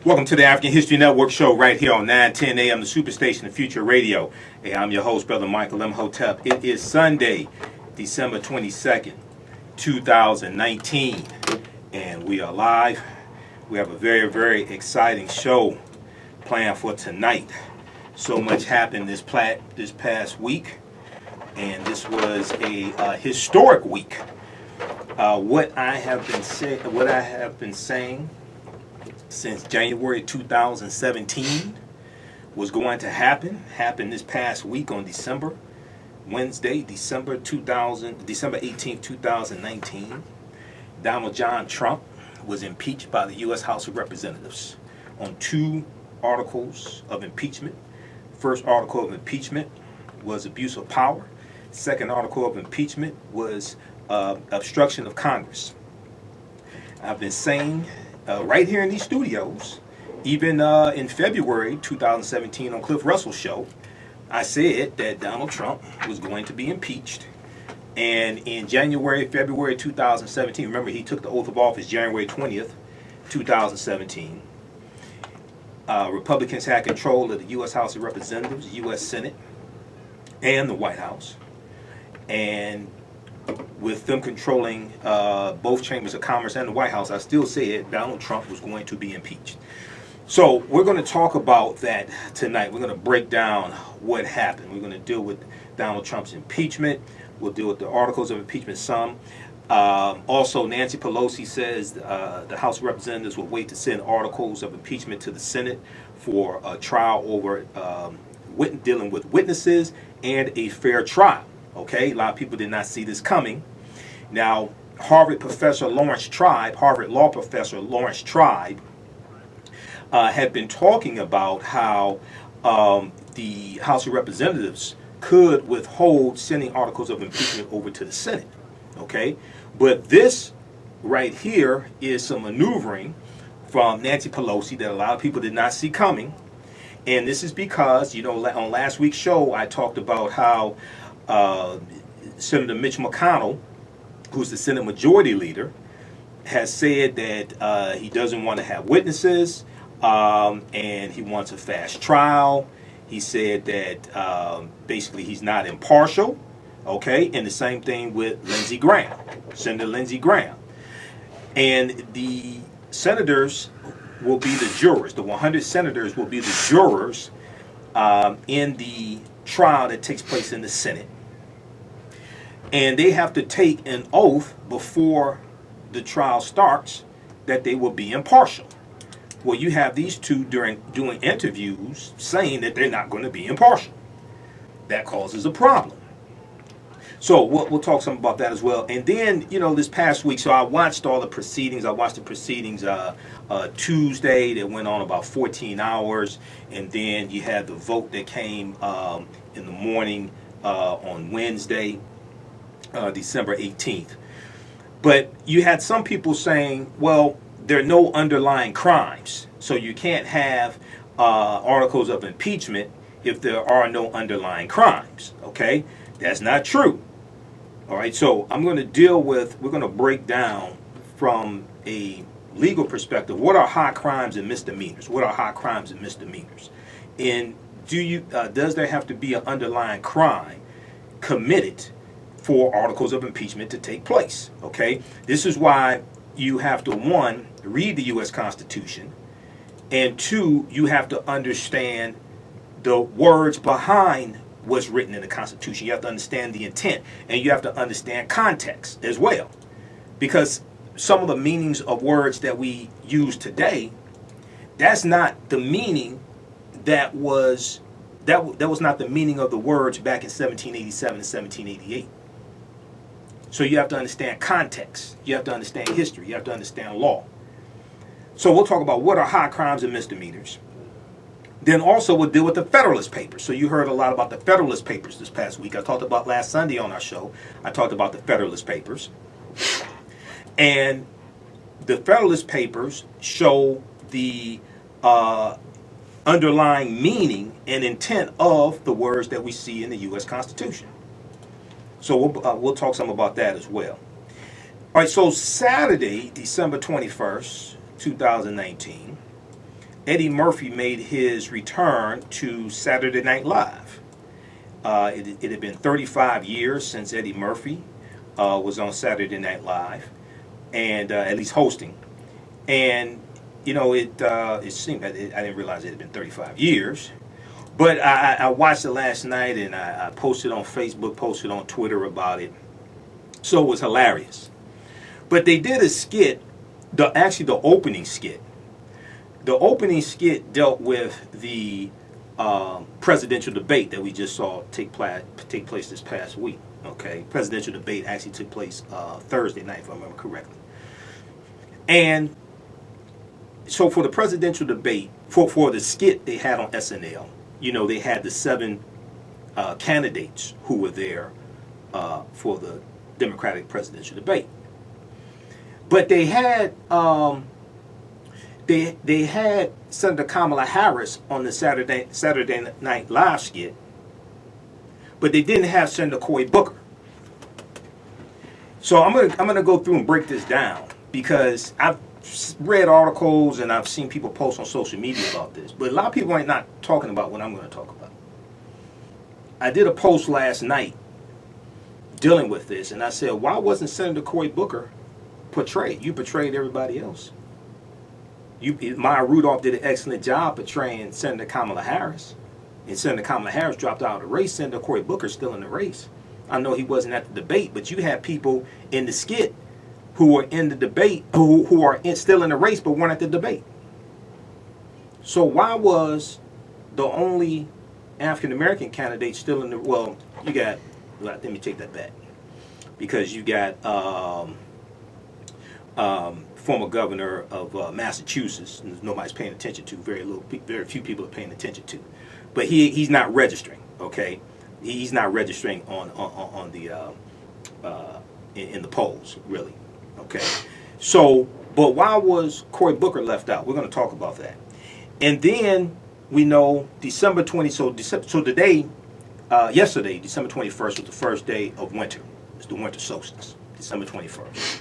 Welcome to the African History Network show right here on 910 AM, the Superstation of Future Radio. Hey, I'm your host, Brother Michael Imhotep. It is Sunday, December 22nd, 2019, and we are live. We have a very, very exciting show planned for tonight. So much happened this past week, and this was a historic week. What I have been saying since January 2017 was going to happen this past week on Wednesday, December 18th, 2019. Donald John Trump was impeached by the U.S. House of Representatives on 2 articles of impeachment. First article of impeachment was abuse of power. Second article of impeachment was obstruction of Congress. I've been saying right here in these studios, even in February 2017 on Cliff Russell's show, I said that Donald Trump was going to be impeached. And in February 2017, remember he took the oath of office January 20th, 2017. Republicans had control of the U.S. House of Representatives, U.S. Senate, and the White House. And with them controlling both chambers of commerce and the White House, I still said Donald Trump was going to be impeached. So we're going to talk about that tonight. We're going to break down what happened. We're going to deal with Donald Trump's impeachment. We'll deal with the articles of impeachment some. Also, Nancy Pelosi says the House of Representatives will wait to send articles of impeachment to the Senate for a trial over dealing with witnesses and a fair trial. Okay, a lot of people did not see this coming. Now, Harvard law professor Lawrence Tribe had been talking about how the House of Representatives could withhold sending articles of impeachment over to the Senate. Okay, but this right here is some maneuvering from Nancy Pelosi that a lot of people did not see coming. And this is because, you know, on last week's show, I talked about how Senator Mitch McConnell, who's the Senate Majority Leader, has said that he doesn't want to have witnesses and he wants a fast trial. He said that basically he's not impartial. Okay, and the same thing with Lindsey Graham, Senator Lindsey Graham. And the senators will be the jurors. The 100 senators will be the jurors in the trial that takes place in the Senate. And they have to take an oath before the trial starts that they will be impartial. Well, you have these two doing interviews saying that they're not going to be impartial. That causes a problem. So we'll talk some about that as well. And then, you know, this past week, so I watched all the proceedings. I watched the proceedings Tuesday that went on about 14 hours. And then you had the vote that came in the morning on Wednesday, December 18th. But you had some people saying, well, there are no underlying crimes. So you can't have articles of impeachment if there are no underlying crimes. Okay? That's not true. All right, so we're going to break down from a legal perspective, what are high crimes and misdemeanors? What are high crimes and misdemeanors? And does there have to be an underlying crime committed for articles of impeachment to take place? Okay, this is why you have to, 1, read the U.S. Constitution, and 2, you have to understand the words behind what's written in the Constitution. You have to understand the intent, and you have to understand context as well, because some of the meanings of words that we use today, that's not the meaning that was not the meaning of the words back in 1787 and 1788. So you have to understand context, you have to understand history, you have to understand law. So we'll talk about what are high crimes and misdemeanors. Then also we'll deal with the Federalist Papers. So you heard a lot about the Federalist Papers this past week. I talked about last Sunday on our show. I talked about the Federalist Papers. And the Federalist Papers show the underlying meaning and intent of the words that we see in the U.S. Constitution. So we'll talk some about that as well. All right, so Saturday, December 21st, 2019, Eddie Murphy made his return to Saturday Night Live. It had been 35 years since Eddie Murphy was on Saturday Night Live, and at least hosting. And you know, it seemed I didn't realize it had been 35 years. But I watched it last night, and I posted on Facebook, posted on Twitter about it. So it was hilarious. But they did a skit, actually the opening skit. The opening skit dealt with the presidential debate that we just saw take place this past week. Okay, presidential debate actually took place Thursday night, if I remember correctly. And so for the presidential debate, for the skit they had on SNL, you know, they had the 7 candidates who were there for the Democratic presidential debate. But they had they had Senator Kamala Harris on the Saturday Night Live skit, but they didn't have Senator Cory Booker. So I'm gonna go through and break this down, because I've read articles and I've seen people post on social media about this, but a lot of people ain't not talking about what I'm going to talk about. I did a post last night dealing with this, and I said, why wasn't Senator Cory Booker portrayed? You portrayed everybody else. Maya Rudolph did an excellent job portraying Senator Kamala Harris, and Senator Kamala Harris dropped out of the race. Senator Cory Booker's still in the race. I know he wasn't at the debate, but you had people in the skit who were in the debate, who are still in the race but weren't at the debate. So why was the only African American candidate still in the, well, you got, let me take that back, because you got former governor of Massachusetts, nobody's paying attention to, very few people are paying attention to, but he's not registering. Okay, he's not registering on the in the polls, really. Okay, so, but why was Cory Booker left out? We're going to talk about that. And then we know December 20, so today, yesterday, December 21st was the first day of winter. It's the winter solstice, December 21st.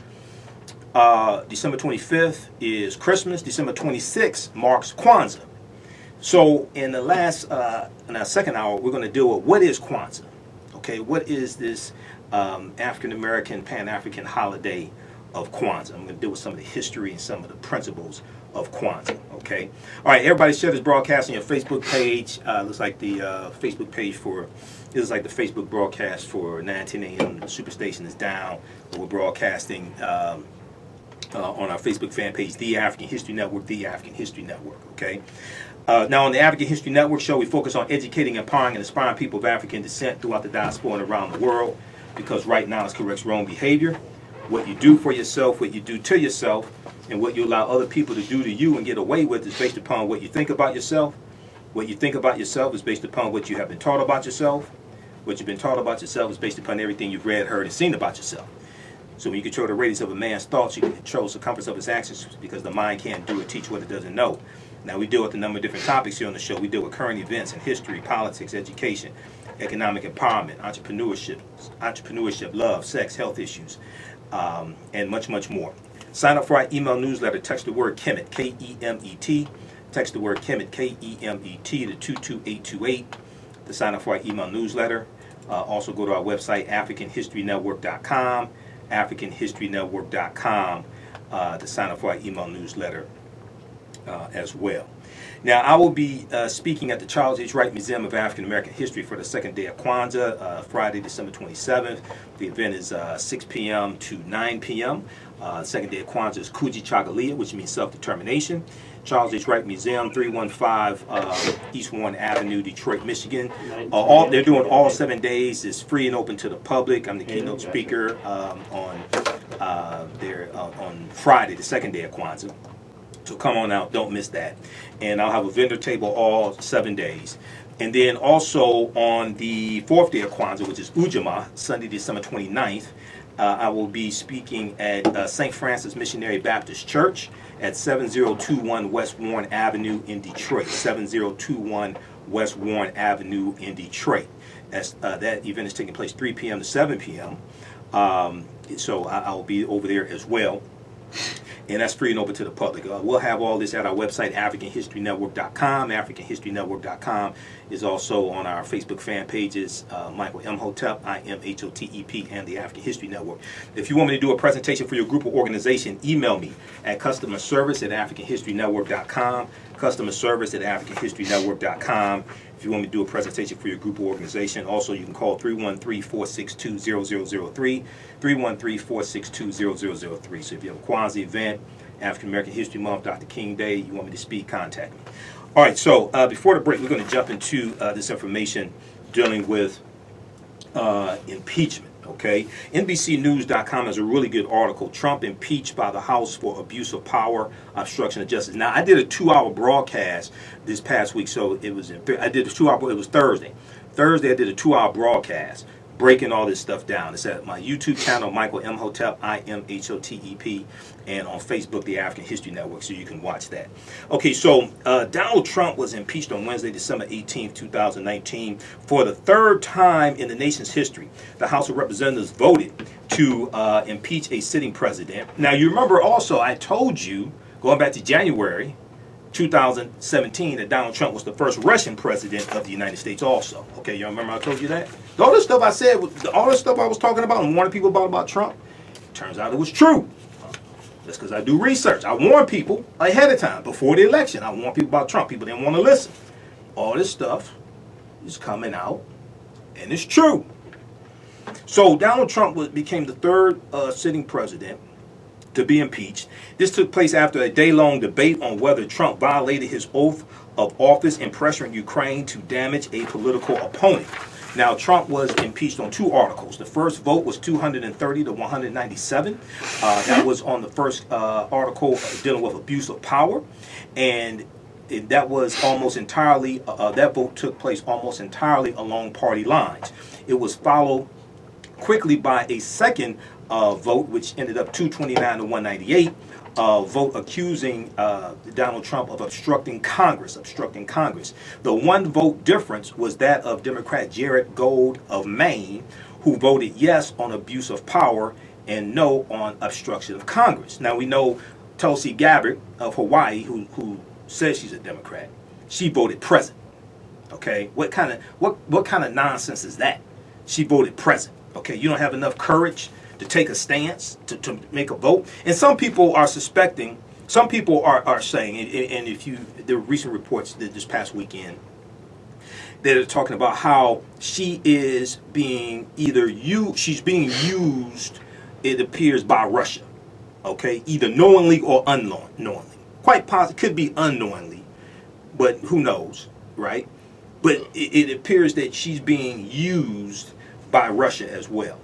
December 25th is Christmas. December 26th marks Kwanzaa. So in the last, in our second hour, we're going to deal with what is Kwanzaa. Okay, what is this African-American, Pan-African holiday of Kwanzaa? I'm going to deal with some of the history and some of the principles of Kwanzaa. Okay. All right. Everybody share this broadcast on your Facebook page. Looks like the Facebook page for this is like the Facebook broadcast for 9:10 a.m. The Superstation is down. We're broadcasting on our Facebook fan page, The African History Network, The African History Network. Okay. Now on the African History Network show, we focus on educating, empowering, and inspiring people of African descent throughout the diaspora and around the world, because right now it corrects wrong behavior. What you do for yourself, what you do to yourself, and what you allow other people to do to you and get away with is based upon what you think about yourself. What you think about yourself is based upon what you have been taught about yourself. What you've been taught about yourself is based upon everything you've read, heard, and seen about yourself. So when you control the radius of a man's thoughts, you can control the circumference of his actions, because the mind can't do or teach what it doesn't know. Now we deal with a number of different topics here on the show. We deal with current events and history, politics, education, economic empowerment, entrepreneurship, love, sex, health issues, and much, much more. Sign up for our email newsletter. Text the word KEMET, K-E-M-E-T. Text the word KEMET, K-E-M-E-T, to 22828 to sign up for our email newsletter. Also go to our website, AfricanHistoryNetwork.com, AfricanHistoryNetwork.com, to sign up for our email newsletter as well. Now, I will be speaking at the Charles H. Wright Museum of African American History for the second day of Kwanzaa, Friday, December 27th. The event is 6 p.m. to 9 p.m. Second day of Kwanzaa is Kuji Chagalia, which means self-determination. Charles H. Wright Museum, 315 East Warren Avenue, Detroit, Michigan. They're doing all 7 days. It's free and open to the public. I'm the keynote speaker on Friday, the second day of Kwanzaa. So come on out, don't miss that. And I'll have a vendor table all 7 days. And then also on the fourth day of Kwanzaa, which is Ujamaa, Sunday, December 29th, I will be speaking at St. Francis Missionary Baptist Church at 7021 West Warren Avenue in Detroit. 7021 West Warren Avenue in Detroit. That event is taking place 3 p.m. to 7 p.m. So I'll be over there as well. and that's free and open to the public. We'll have all this at our website, AfricanHistoryNetwork.com. AfricanHistoryNetwork.com is also on our Facebook fan pages, Michael Imhotep, IMHOTEP, and the African History Network. If you want me to do a presentation for your group or organization, email me at customerservice@AfricanHistoryNetwork.com, customerservice@AfricanHistoryNetwork.com. If you want me to do a presentation for your group or organization, also you can call 313-462-0003, 313-462-0003. So if you have a Kwanzaa event, African American History Month, Dr. King Day, you want me to speak, contact me. All right, so before the break, we're going to jump into this information dealing with impeachment. Okay, NBCnews.com has a really good article. Trump impeached by the House for abuse of power, obstruction of justice. Now, I did a 2-hour broadcast this past week, so it was it was Thursday. Thursday, I did a 2-hour broadcast breaking all this stuff down. It's at my YouTube channel, Michael Imhotep, IMHOTEP, and on Facebook, the African History Network, so you can watch that. Okay, so Donald Trump was impeached on Wednesday, December 18th, 2019. For the third time in the nation's history, the House of Representatives voted to impeach a sitting president. Now, you remember also, I told you, going back to January 2017, that Donald Trump was the first Russian president of the United States also. Okay, you remember I told you that? All this stuff I said, all this stuff I was talking about and warning people about Trump, turns out it was true. That's because I do research. I warn people ahead of time, before the election. I warn people about Trump. People didn't want to listen. All this stuff is coming out, and it's true. So Donald Trump became the third sitting president to be impeached. This took place after a day-long debate on whether Trump violated his oath of office in pressuring Ukraine to damage a political opponent. Now, Trump was impeached on 2 articles. The first vote was 230 to 197. That was on the first article dealing with abuse of power, and that was almost entirely, that vote took place almost entirely along party lines. It was followed quickly by a second vote, which ended up 229 to 198, vote accusing Donald Trump of obstructing Congress. The one vote difference was that of Democrat Jared Gold of Maine, who voted yes on abuse of power and no on obstruction of Congress. Now, we know Tulsi Gabbard of Hawaii, who says she's a Democrat, she voted present. Okay, what kind of nonsense is that? She voted present. Okay, you don't have enough courage to take a stance, to make a vote. And some people are suspecting, some people are saying, and if you, the recent reports this past weekend, they're talking about how she is being she's being used, it appears, by Russia. Okay, either knowingly or unknowingly. Quite possibly, could be unknowingly, but who knows, right? But it appears that she's being used by Russia as well.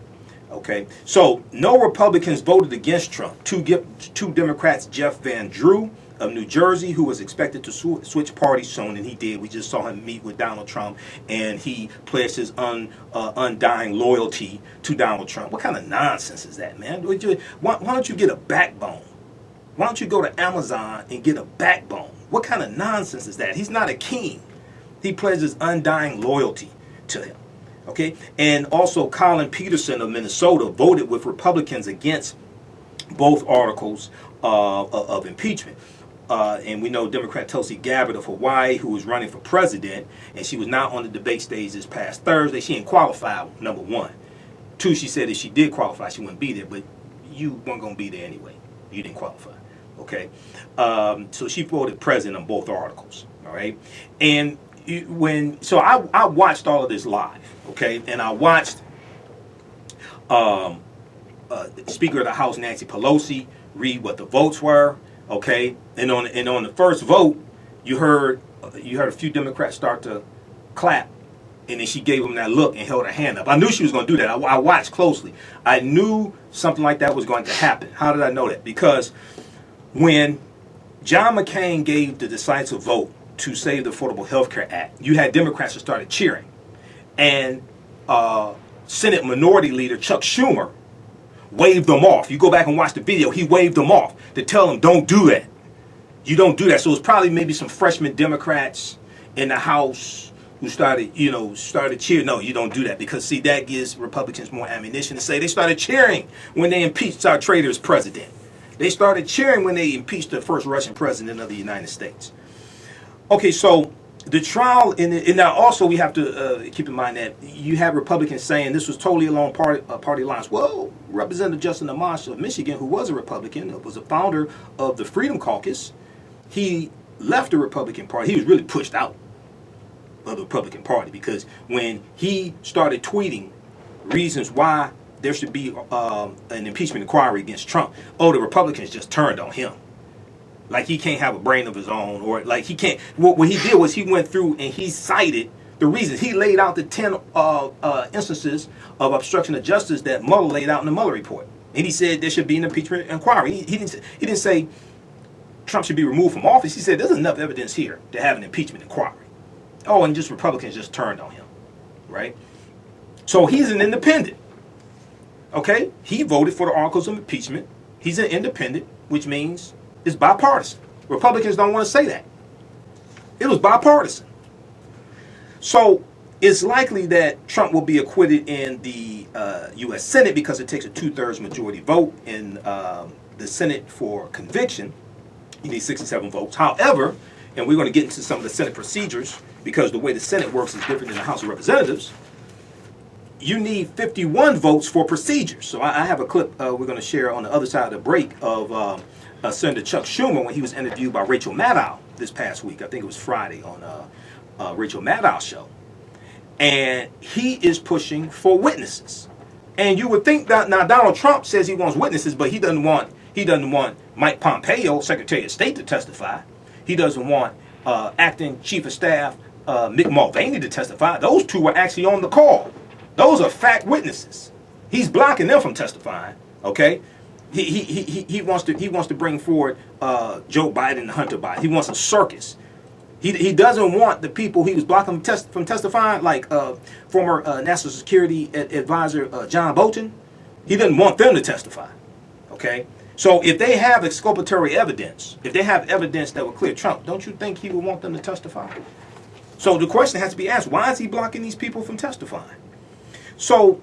Okay, so no Republicans voted against Trump. Two Democrats, Jeff Van Drew of New Jersey, who was expected to switch parties soon, and he did. We just saw him meet with Donald Trump, and he pledged his undying loyalty to Donald Trump. What kind of nonsense is that, man? Why don't you get a backbone? Why don't you go to Amazon and get a backbone? What kind of nonsense is that? He's not a king. He pledges undying loyalty to him. Okay, and also Colin Peterson of Minnesota voted with Republicans against both articles of impeachment. And we know Democrat Tulsi Gabbard of Hawaii, who was running for president, and she was not on the debate stage this past Thursday. She didn't qualify, number one. 2, she said if she did qualify, she wouldn't be there, but you weren't going to be there anyway. You didn't qualify. Okay, so she voted president on both articles. All right, and I watched all of this live. Okay, and I watched Speaker of the House Nancy Pelosi read what the votes were. Okay, and on the first vote, you heard a few Democrats start to clap, and then she gave them that look and held her hand up. I knew she was going to do that. I watched closely. I knew something like that was going to happen. How did I know that? Because when John McCain gave the decisive vote to save the Affordable Health Care Act, you had Democrats that started cheering. And Senate Minority Leader Chuck Schumer waved them off. You go back and watch the video, he waved them off to tell them, don't do that. You don't do that. So it's probably maybe some freshman Democrats in the House who started cheering. No, you don't do that, because, see, that gives Republicans more ammunition to say they started cheering when they impeached our traitor as president. They started cheering when they impeached the first Russian president of the United States. Okay, so the trial, and now also we have to keep in mind that you have Republicans saying this was totally along party lines. Well, Representative Justin Amash of Michigan, who was a Republican, was a founder of the Freedom Caucus, he left the Republican Party. He was really pushed out of the Republican Party because when he started tweeting reasons why there should be an impeachment inquiry against Trump, the Republicans just turned on him. Like he can't have a brain of his own, or like he can't. What he did was he went through and he cited the reasons. He laid out the 10 instances of obstruction of justice that Mueller laid out in the Mueller report, and he said there should be an impeachment inquiry. He didn't say Trump should be removed from office. He said there's enough evidence here to have an impeachment inquiry. And just Republicans just turned on him, right? So he's an independent. Okay, he voted for the articles of impeachment. He's an independent, which means it's bipartisan. Republicans don't want to say that. It was bipartisan. So it's likely that Trump will be acquitted in the U.S. Senate because it takes a 2/3 majority vote in the Senate for conviction. You need 67 votes. However, and we're going to get into some of the Senate procedures because the way the Senate works is different than the House of Representatives. You need 51 votes for procedures. So I have a clip we're going to share on the other side of the break of Senator Chuck Schumer when he was interviewed by Rachel Maddow this past week. I think it was Friday on Rachel Maddow's show. And he is pushing for witnesses. And you would think that now Donald Trump says he wants witnesses, but he doesn't want Mike Pompeo, Secretary of State, to testify. He doesn't want Acting Chief of Staff Mick Mulvaney to testify. Those two were actually on the call. Those are fact witnesses. He's blocking them from testifying. Okay, he wants to bring forward Joe Biden and Hunter Biden. He wants a circus. He doesn't want the people he was blocking from testifying, like former National Security Advisor John Bolton. He doesn't want them to testify. Okay, so if they have exculpatory evidence, if they have evidence that would clear Trump, don't you think he would want them to testify? So the question has to be asked: why is he blocking these people from testifying? So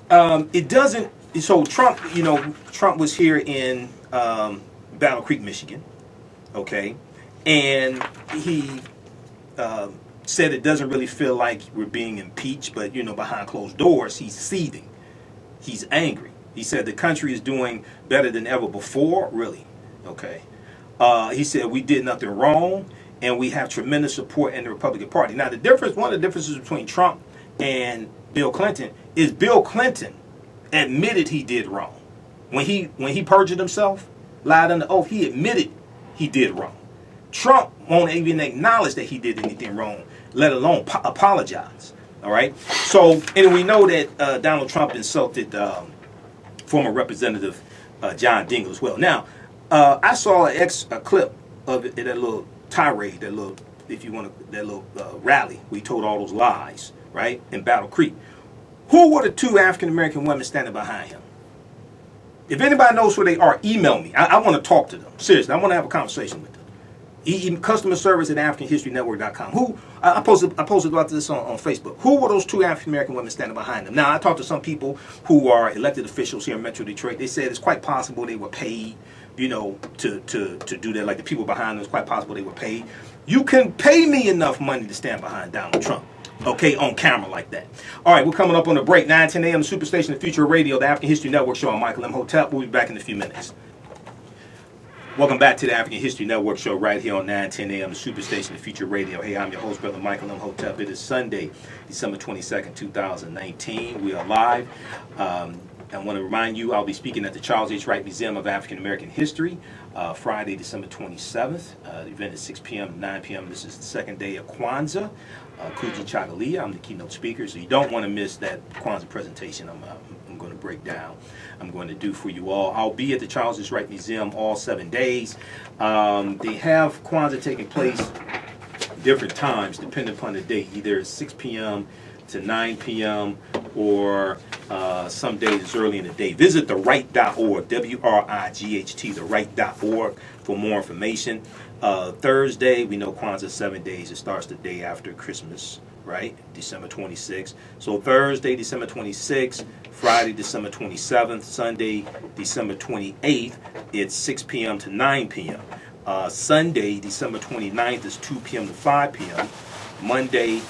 it doesn't. So Trump, Trump was here in Battle Creek, Michigan, okay, and he said it doesn't really feel like we're being impeached, but behind closed doors, he's seething, he's angry. He said the country is doing better than ever before. Really, okay. He said we did nothing wrong, and we have tremendous support in the Republican Party. Now, one of the differences between Trump and Bill Clinton is Bill Clinton admitted he did wrong. When he perjured himself, lied under oath, he admitted he did wrong. Trump won't even acknowledge that he did anything wrong, let alone apologize. All right. So, and we know that Donald Trump insulted former Representative John Dingell as well. Now, I saw a clip of it, that little tirade, that little rally where he told all those lies, right, in Battle Creek. Who were the two African American women standing behind him? If anybody knows who they are, email me. I want to talk to them. Seriously, I want to have a conversation with them. Customer service at AfricanHistoryNetwork.com. I posted about this on Facebook. Who were those two African American women standing behind them? Now, I talked to some people who are elected officials here in Metro Detroit. They said it's quite possible they were paid, to do that. Like the people behind them, it's quite possible they were paid. You can pay me enough money to stand behind Donald Trump. Okay, on camera like that. All right, we're coming up on the break. 9:10 a.m. Superstation, the Future Radio, the African History Network show. I'm Michael Imhotep. We'll be back in a few minutes. Welcome back to the African History Network show right here on 9:10 a.m. the Superstation, the Future Radio. Hey, I'm your host, Brother Michael Imhotep. It is Sunday, December 22nd, 2019. We are live. I want to remind you, I'll be speaking at the Charles H. Wright Museum of African American History Friday, December 27th. The event is 6 p.m. to 9 p.m. This is the second day of Kwanzaa. Kuji Chagalia. I'm the keynote speaker, so you don't want to miss that Kwanzaa presentation I'm going to break down. I'm going to do for you all. I'll be at the Charles H. Wright Museum all 7 days. They have Kwanzaa taking place different times depending upon the day. Either 6 p.m. to 9 p.m. or some days it's early in the day. Visit thewright.org, W-R-I-G-H-T, thewright.org for more information. Thursday, we know Kwanzaa 7 days. It starts the day after Christmas right? December 26th. So Thursday, December 26th, Friday, December 27th, Sunday, December 28th, it's 6 p.m. to 9 p.m. Sunday, December 29th is 2 p.m. to 5 p.m. Monday,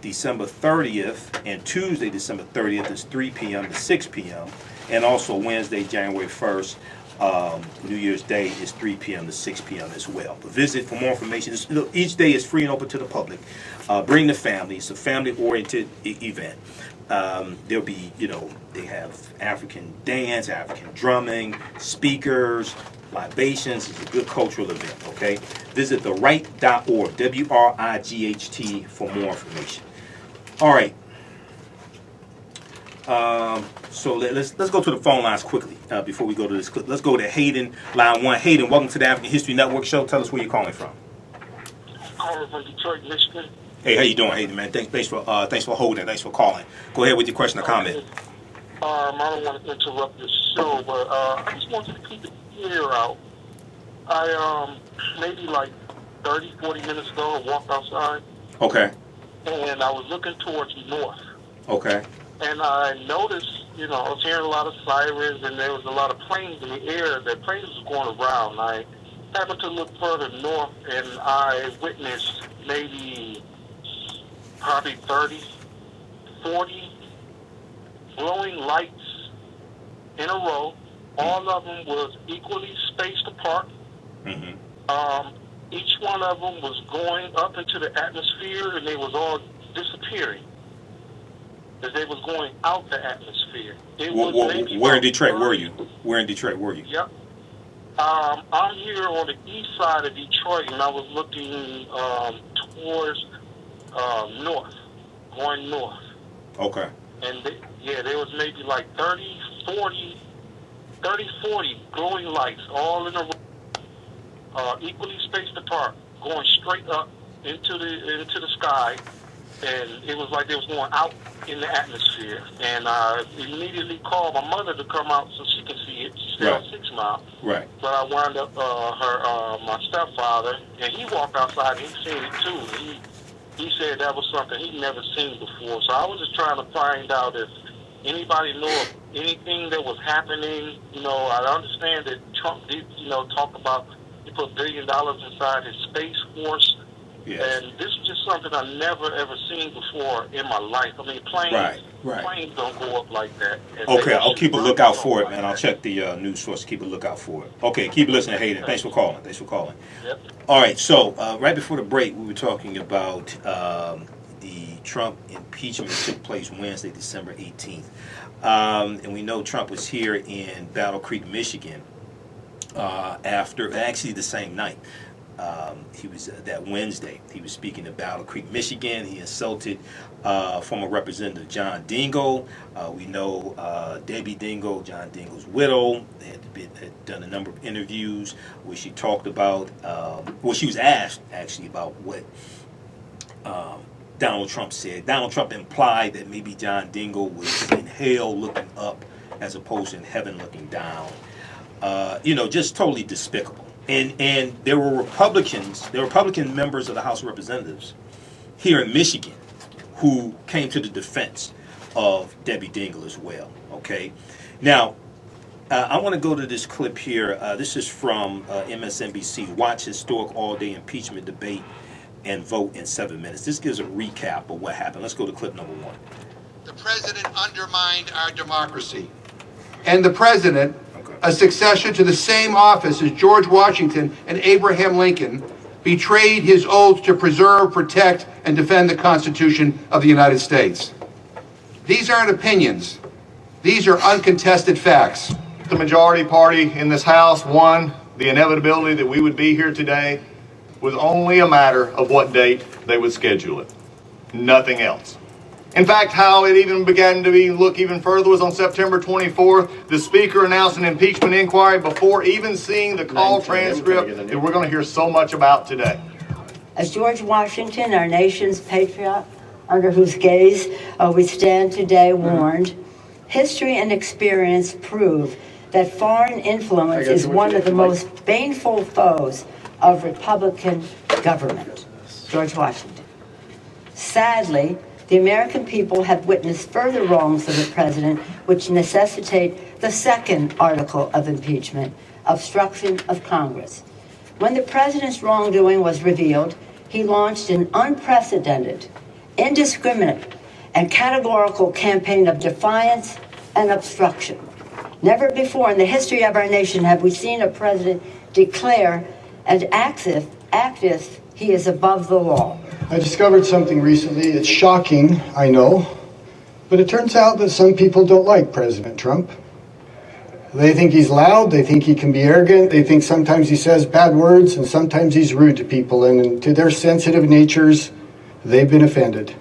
December 30th, and Tuesday, December 30th is 3 p.m. to 6 p.m. And also Wednesday, January 1st, New Year's Day is 3 p.m. to 6 p.m. as well. But visit for more information. Each day is free and open to the public. Bring the family. It's a family-oriented event. There'll be, they have African dance, African drumming, speakers, libations. It's a good cultural event, okay? Visit thewright.org, W-R-I-G-H-T, for more information. All right. So let's go to the phone lines quickly before we go to this clip. Let's go to Hayden, line 1. Hayden, welcome to the African History Network show. Tell us where you're calling from. Calling from Detroit, Michigan. Hey, how you doing, Hayden, man? Thanks for holding. Thanks for calling. Go ahead with your question or comment. I don't want to interrupt the show, but I just wanted to keep it clear out. I maybe like 30, 40 minutes ago, I walked outside. Okay. And I was looking towards north. Okay. And I noticed, I was hearing a lot of sirens, and there was a lot of planes in the air. The planes were going around. I happened to look further north, and I witnessed maybe probably 30, 40 glowing lights in a row. All of them was equally spaced apart. Mm-hmm. Each one of them was going up into the atmosphere, and they was all disappearing. As they was going out the atmosphere. Where in Detroit were you? Where in Detroit were you? Yep. I'm here on the east side of Detroit, and I was looking towards north, going north. Okay. And there was maybe like 30, 40 glowing lights all in a row, equally spaced apart, going straight up into the sky. And it was like they was going out in the atmosphere. And I immediately called my mother to come out so she could see it. She's still on 6 Mile. Right. But I wound up my stepfather, and he walked outside and he seen it too. He said that was something he'd never seen before. So I was just trying to find out if anybody knew of anything that was happening. I understand that Trump did, talk about he put $1 billion inside his Space Force. Yes. And this is just something I've never, ever seen before in my life. I mean, planes don't go up like that. Okay, I'll keep a lookout for it, man. I'll check the news source, keep a lookout for it. Okay, keep listening, Hayden. Thanks for calling. Yep. All right, so right before the break, we were talking about the Trump impeachment that took place Wednesday, December 18th. And we know Trump was here in Battle Creek, Michigan, actually the same night. He was that Wednesday. He was speaking in Battle Creek, Michigan. He insulted former Representative John Dingell. We know Debbie Dingell, John Dingell's widow, had done a number of interviews where she talked about, she was asked actually about what Donald Trump said. Donald Trump implied that maybe John Dingell was in hell looking up as opposed to in heaven looking down. Just totally despicable. And there were Republican members of the House of Representatives here in Michigan who came to the defense of Debbie Dingell as well. Okay, now I want to go to this clip here. This is from MSNBC. Watch historic all-day impeachment debate and vote in 7 minutes. This gives a recap of what happened. Let's go to clip number 1. The president undermined our democracy, and the president, a successor to the same office as George Washington and Abraham Lincoln, betrayed his oath to preserve, protect, and defend the Constitution of the United States. These aren't opinions. These are uncontested facts. The majority party in this House won. The inevitability that we would be here today was only a matter of what date they would schedule it. Nothing else. In fact, how it even began to look even further was on September 24th. The Speaker announced an impeachment inquiry before even seeing the call transcript that we're going to hear so much about today. As George Washington, our nation's patriot, under whose gaze we stand today, warned, history and experience prove that foreign influence is one of the most baneful foes of Republican government, George Washington. Sadly, the American people have witnessed further wrongs of the president which necessitate the second article of impeachment, obstruction of Congress. When the president's wrongdoing was revealed, he launched an unprecedented, indiscriminate, and categorical campaign of defiance and obstruction. Never before in the history of our nation have we seen a president declare and act as he is above the law. I discovered something recently. It's shocking, I know, but it turns out that some people don't like President Trump. They think he's loud, they think he can be arrogant, they think sometimes he says bad words, and sometimes he's rude to people, and to their sensitive natures, they've been offended.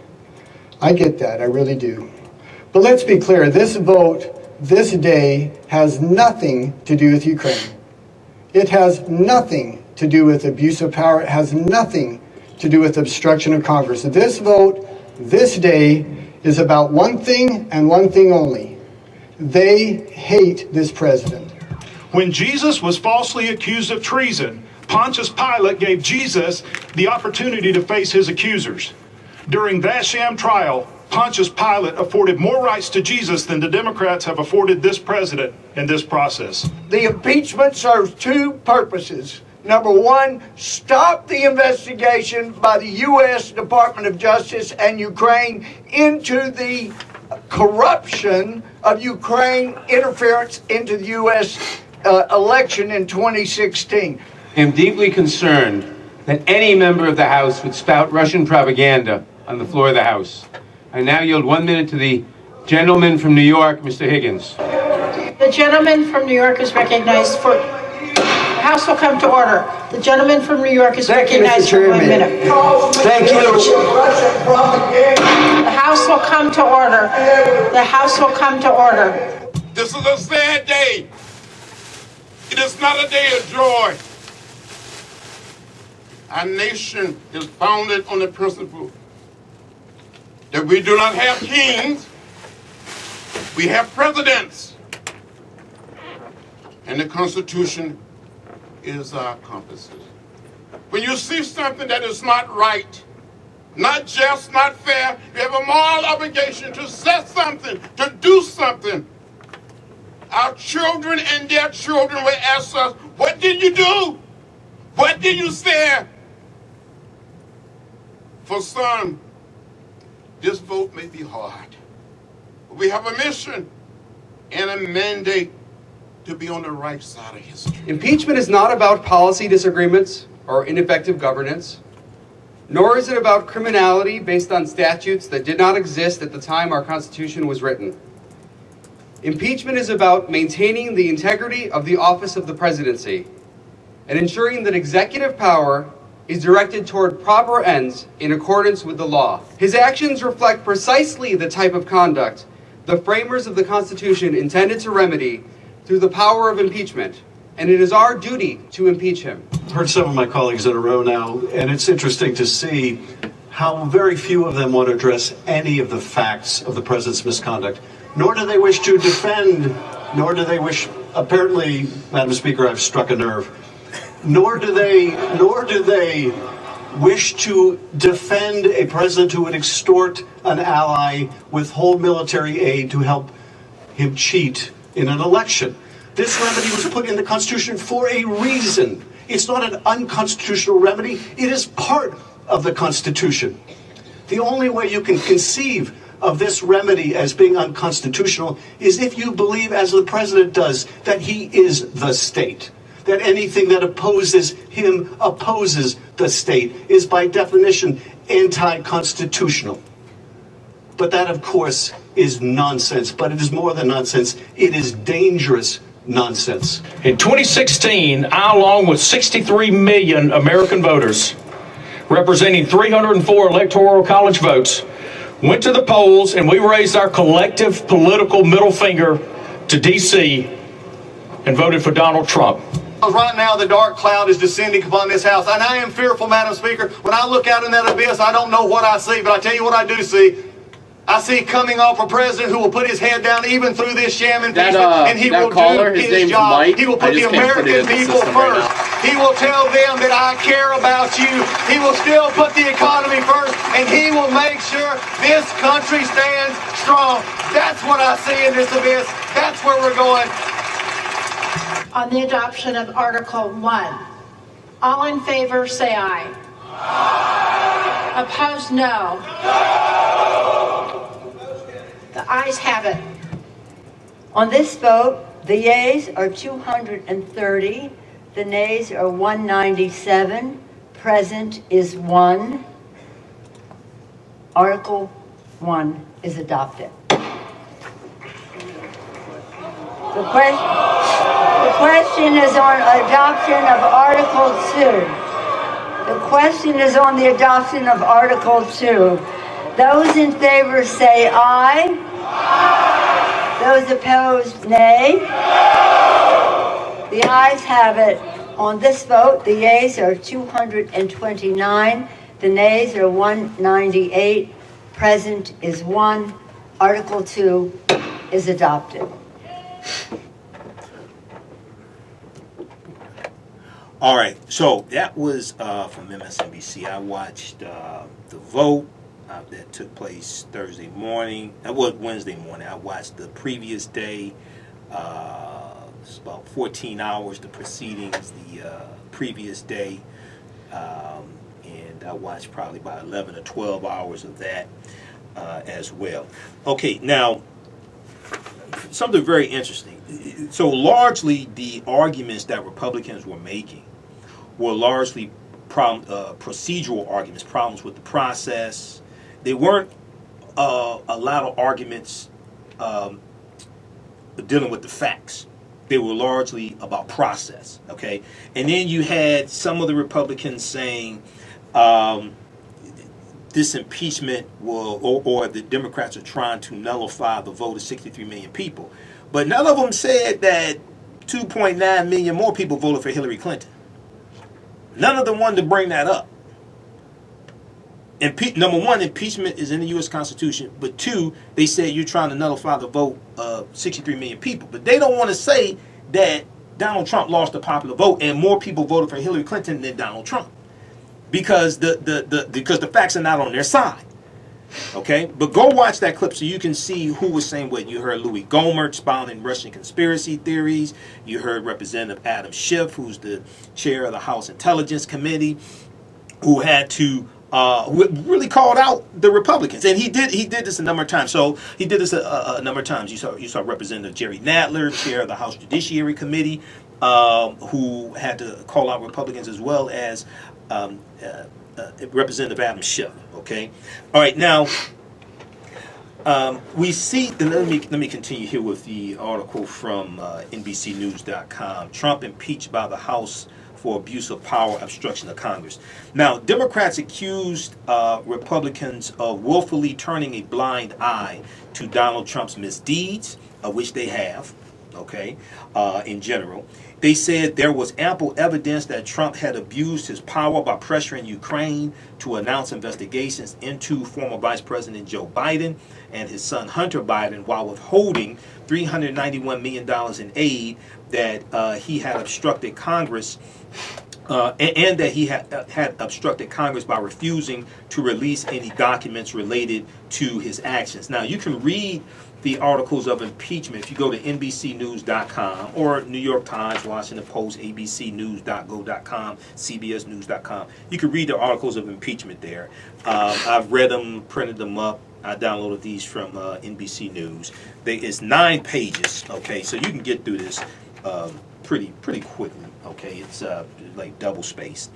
I get that, I really do. But let's be clear, this vote, this day, has nothing to do with Ukraine. It has nothing to do with abuse of power. It has nothing to do with obstruction of Congress. This vote, this day, is about one thing and one thing only. They hate this president. When Jesus was falsely accused of treason, Pontius Pilate gave Jesus the opportunity to face his accusers. During that sham trial, Pontius Pilate afforded more rights to Jesus than the Democrats have afforded this president in this process. The impeachment serves two purposes. Number one, stop the investigation by the U.S. Department of Justice and Ukraine into the corruption of Ukraine interference into the U.S. Election in 2016. I am deeply concerned that any member of the House would spout Russian propaganda on the floor of the House. I now yield 1 minute to the gentleman from New York, Mr. Higgins. The gentleman from New York is recognized for... The House will come to order. The gentleman from New York is recognized for 1 minute. Thank you. The House will come to order. The House will come to order. This is a sad day. It is not a day of joy. Our nation is founded on the principle that we do not have kings, we have presidents. And the Constitution is our compasses. When you see something that is not right, not just, not fair, you have a moral obligation to say something, to do something. Our children and their children will ask us, what did you do? What did you say? For some, this vote may be hard. We have a mission and a mandate to be on the right side of history. Impeachment is not about policy disagreements or ineffective governance, nor is it about criminality based on statutes that did not exist at the time our Constitution was written. Impeachment is about maintaining the integrity of the office of the presidency and ensuring that executive power is directed toward proper ends in accordance with the law. His actions reflect precisely the type of conduct the framers of the Constitution intended to remedy through the power of impeachment, and it is our duty to impeach him. I've heard some of my colleagues in a row now, and it's interesting to see how very few of them want to address any of the facts of the president's misconduct, nor do they wish to defend, nor do they wish, apparently, Madam Speaker, I've struck a nerve, nor do they wish to defend a president who would extort an ally, withhold military aid to help him cheat in an election. This remedy was put in the Constitution for a reason. It's not an unconstitutional remedy. It is part of the Constitution. The only way you can conceive of this remedy as being unconstitutional is if you believe, as the president does, that he is the state. That anything that opposes him opposes the state is by definition anti-constitutional. But that, of course, is nonsense. But it is more than nonsense. It is dangerous nonsense. In 2016, I, along with 63 million American voters, representing 304 electoral college votes, went to the polls and we raised our collective political middle finger to D.C. and voted for Donald Trump. Right now, the dark cloud is descending upon this House, and I am fearful, Madam Speaker. When I look out in that abyss, I don't know what I see, but I tell you what I do see. I see coming off a president who will put his head down even through this sham impeachment, and he will caller, do his his name's job. Mike. He will put the American people first. He will tell them that I care about you. He will still put the economy first, and he will make sure this country stands strong. That's what I see in this abyss. That's where we're going. On the adoption of Article 1, all in favor say aye. Aye. Opposed, no. The ayes have it. On this vote, the yeas are 230, the nays are 197, present is 1. Article 1 is adopted. The question is on adoption of Article 2. The question is on the adoption of Article 2. Those in favor say aye. Aye. Those opposed, nay. The ayes have it. On this vote, the yeas are 229, the nays are 198, present is 1. Article 2 is adopted. All right, so that was from MSNBC. I watched the vote that took place Thursday morning. That was Wednesday morning. I watched the previous day. It's about 14 hours, the proceedings, the previous day. And I watched probably about 11 or 12 hours of that as well. Okay, now, something very interesting. So largely the arguments that Republicans were making were largely procedural arguments, problems with the process. They weren't a lot of arguments dealing with the facts. They were largely about process, okay? And then you had some of the Republicans saying this impeachment will, or the Democrats are trying to nullify the vote of 63 million people. But none of them said that 2.9 million more people voted for Hillary Clinton. None of them wanted to bring that up. Number one, impeachment is in the U.S. Constitution. But two, they said you're trying to nullify the vote of 63 million people. But they don't want to say that Donald Trump lost the popular vote and more people voted for Hillary Clinton than Donald Trump. Because the facts are not on their side. Okay? But go watch that clip so you can see who was saying what. You heard Louis Gohmert expounding Russian conspiracy theories. You heard Representative Adam Schiff, who's the chair of the House Intelligence Committee, who had to who really called out the Republicans, and he did this a number of times. So he did this a number of times. You saw Representative Jerry Nadler, chair of the House Judiciary Committee, who had to call out Republicans, as well as Representative Adam Schiff. Okay, all right. Now we see. Let me continue here with the article from NBCNews.com. Trump impeached by the House for abuse of power, obstruction of Congress. Now, Democrats accused Republicans of willfully turning a blind eye to Donald Trump's misdeeds, which they have, okay, in general. They said there was ample evidence that Trump had abused his power by pressuring Ukraine to announce investigations into former Vice President Joe Biden and his son Hunter Biden, while withholding $391 million in aid that he had obstructed Congress, and that he had obstructed Congress by refusing to release any documents related to his actions. Now, you can read the articles of impeachment if you go to NBCNews.com or New York Times, Washington Post, ABCNews.go.com, CBSNews.com. You can read the articles of impeachment there. I've read them, printed them up. I downloaded these from NBC News. It's 9 pages, okay, so you can get through this pretty quickly, okay. It's like double spaced.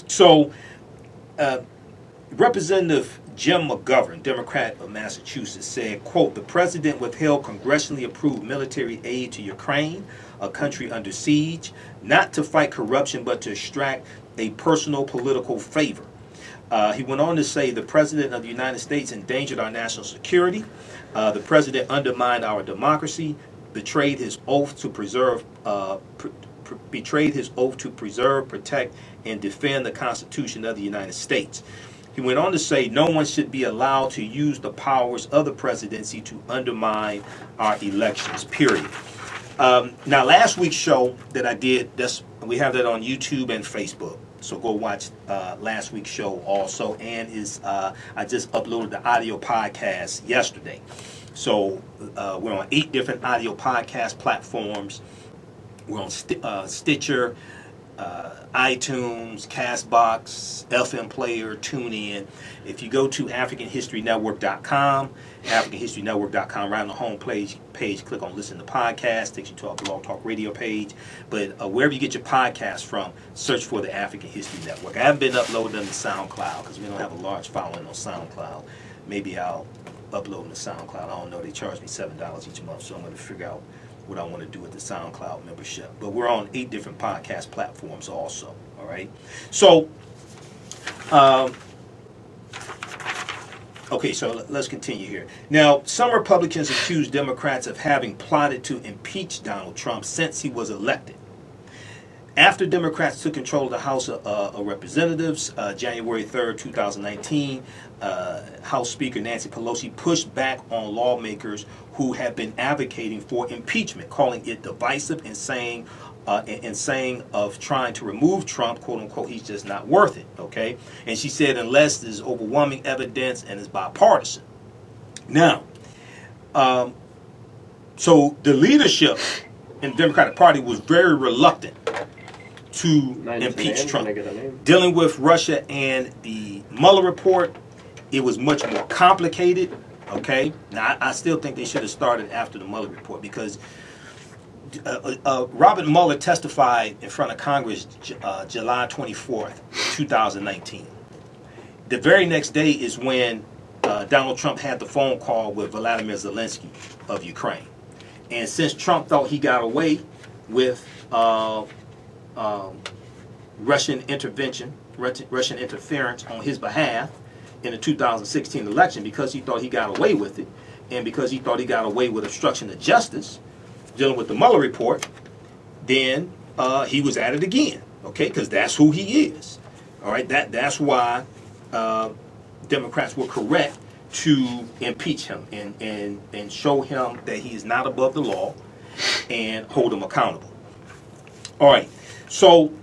So Representative Jim McGovern, Democrat of Massachusetts, said, quote, "The president withheld congressionally approved military aid to Ukraine, a country under siege, not to fight corruption, but to extract a personal political favor." He went on to say the president of the United States endangered our national security. The president undermined our democracy, betrayed his oath to preserve, protect, and defend the Constitution of the United States. He went on to say no one should be allowed to use the powers of the presidency to undermine our elections, period. Now, last week's show that I did, we have that on YouTube and Facebook. So go watch last week's show also. And I just uploaded the audio podcast yesterday. So we're on 8 different audio podcast platforms. We're on Stitcher, iTunes, Castbox, FM Player, TuneIn. If you go to AfricanHistoryNetwork.com, AfricanHistoryNetwork.com, right on the home page, click on Listen to Podcast, takes you to our Blog Talk Radio page. But wherever you get your podcast from, search for the African History Network. I haven't been uploading them to SoundCloud because we don't have a large following on SoundCloud. Maybe I'll upload them to SoundCloud. I don't know. They charge me $7 each month, so I'm going to figure out what I want to do with the SoundCloud membership. But we're on 8 different podcast platforms also, all right? So, okay, so let's continue here. Now, some Republicans accuse Democrats of having plotted to impeach Donald Trump since he was elected. After Democrats took control of the House of Representatives, January 3rd, 2019, House Speaker Nancy Pelosi pushed back on lawmakers who have been advocating for impeachment, calling it divisive and saying of trying to remove Trump, quote unquote, he's just not worth it, okay? And she said unless there's overwhelming evidence and it's bipartisan. Now, so the leadership in the Democratic Party was very reluctant to impeach Trump. Dealing with Russia and the Mueller report, it was much more complicated, okay? Now, I still think they should have started after the Mueller report because Robert Mueller testified in front of Congress July 24th, 2019. The very next day is when Donald Trump had the phone call with Vladimir Zelensky of Ukraine. And since Trump thought he got away with Russian interference on his behalf in the 2016 election, because he thought he got away with it, and because he thought he got away with obstruction of justice, dealing with the Mueller report, then he was at it again, okay? Because that's who he is, all right? That's why Democrats were correct to impeach him and show him that he is not above the law and hold him accountable. All right, so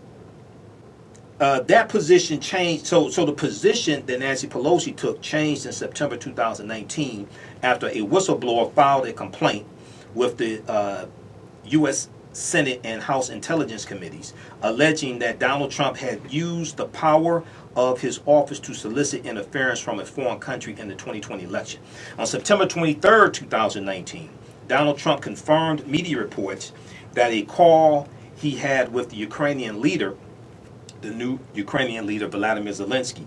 that position changed. So the position that Nancy Pelosi took changed in September 2019 after a whistleblower filed a complaint with the U.S. Senate and House Intelligence Committees, alleging that Donald Trump had used the power of his office to solicit interference from a foreign country in the 2020 election. On September 23rd, 2019, Donald Trump confirmed media reports that a call he had with the Ukrainian leader, the new Ukrainian leader Vladimir Zelensky,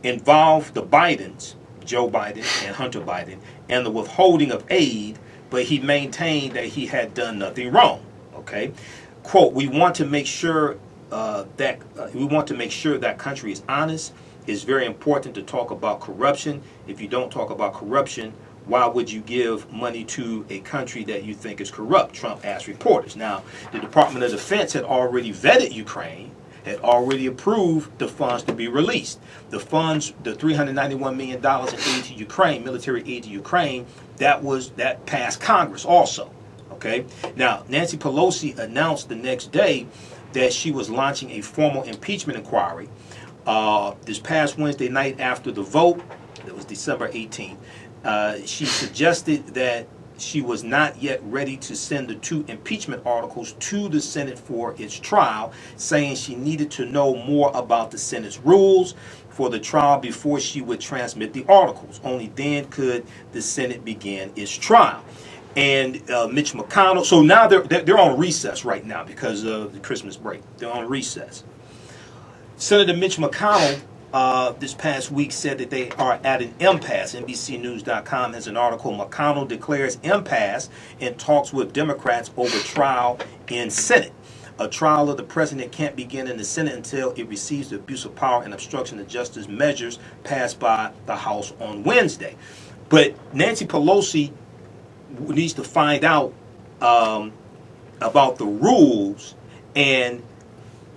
involved the Bidens, Joe Biden and Hunter Biden, and the withholding of aid, but he maintained that he had done nothing wrong. Okay, quote, we want to make sure that country is honest. It's very important to talk about corruption. If you don't talk about corruption, why would you give money to a country that you think is corrupt? Trump asked reporters. Now, the Department of Defense had already vetted Ukraine, had already approved the funds to be released. The funds, the $391 million in aid to Ukraine, military aid to Ukraine, that passed Congress also. Okay. Now, Nancy Pelosi announced the next day that she was launching a formal impeachment inquiry. This past Wednesday night after the vote, that was December 18th, she suggested that she was not yet ready to send the 2 impeachment articles to the Senate for its trial, saying she needed to know more about the Senate's rules for the trial before she would transmit the articles. Only then could the Senate begin its trial. And Mitch McConnell, so now they're on recess right now because of the Christmas break. They're on recess. Senator Mitch McConnell this past week said that they are at an impasse. NBCnews.com has an article, McConnell declares impasse in talks with Democrats over trial in Senate. A trial of the president can't begin in the Senate until it receives the abuse of power and obstruction of justice measures passed by the House on Wednesday. But Nancy Pelosi needs to find out about the rules and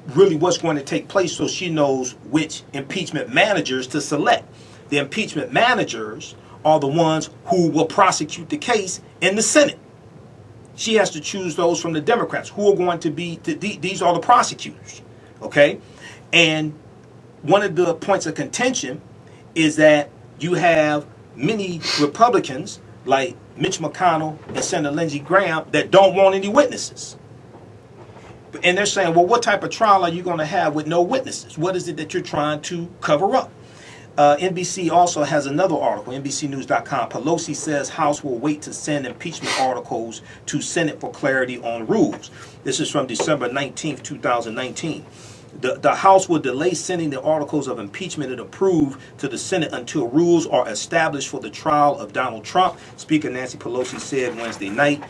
really what's going to take place so she knows which impeachment managers to select. The impeachment managers are the ones who will prosecute the case in the Senate. She has to choose those from the Democrats who are going to be, these are the prosecutors, okay? And one of the points of contention is that you have many Republicans like Mitch McConnell and Senator Lindsey Graham that don't want any witnesses. And they're saying, well, what type of trial are you going to have with no witnesses? What is it that you're trying to cover up? NBC also has another article, NBCnews.com. Pelosi says House will wait to send impeachment articles to Senate for clarity on rules. This is from December 19th, 2019. The House will delay sending the articles of impeachment it approved to the Senate until rules are established for the trial of Donald Trump, Speaker Nancy Pelosi said Wednesday night.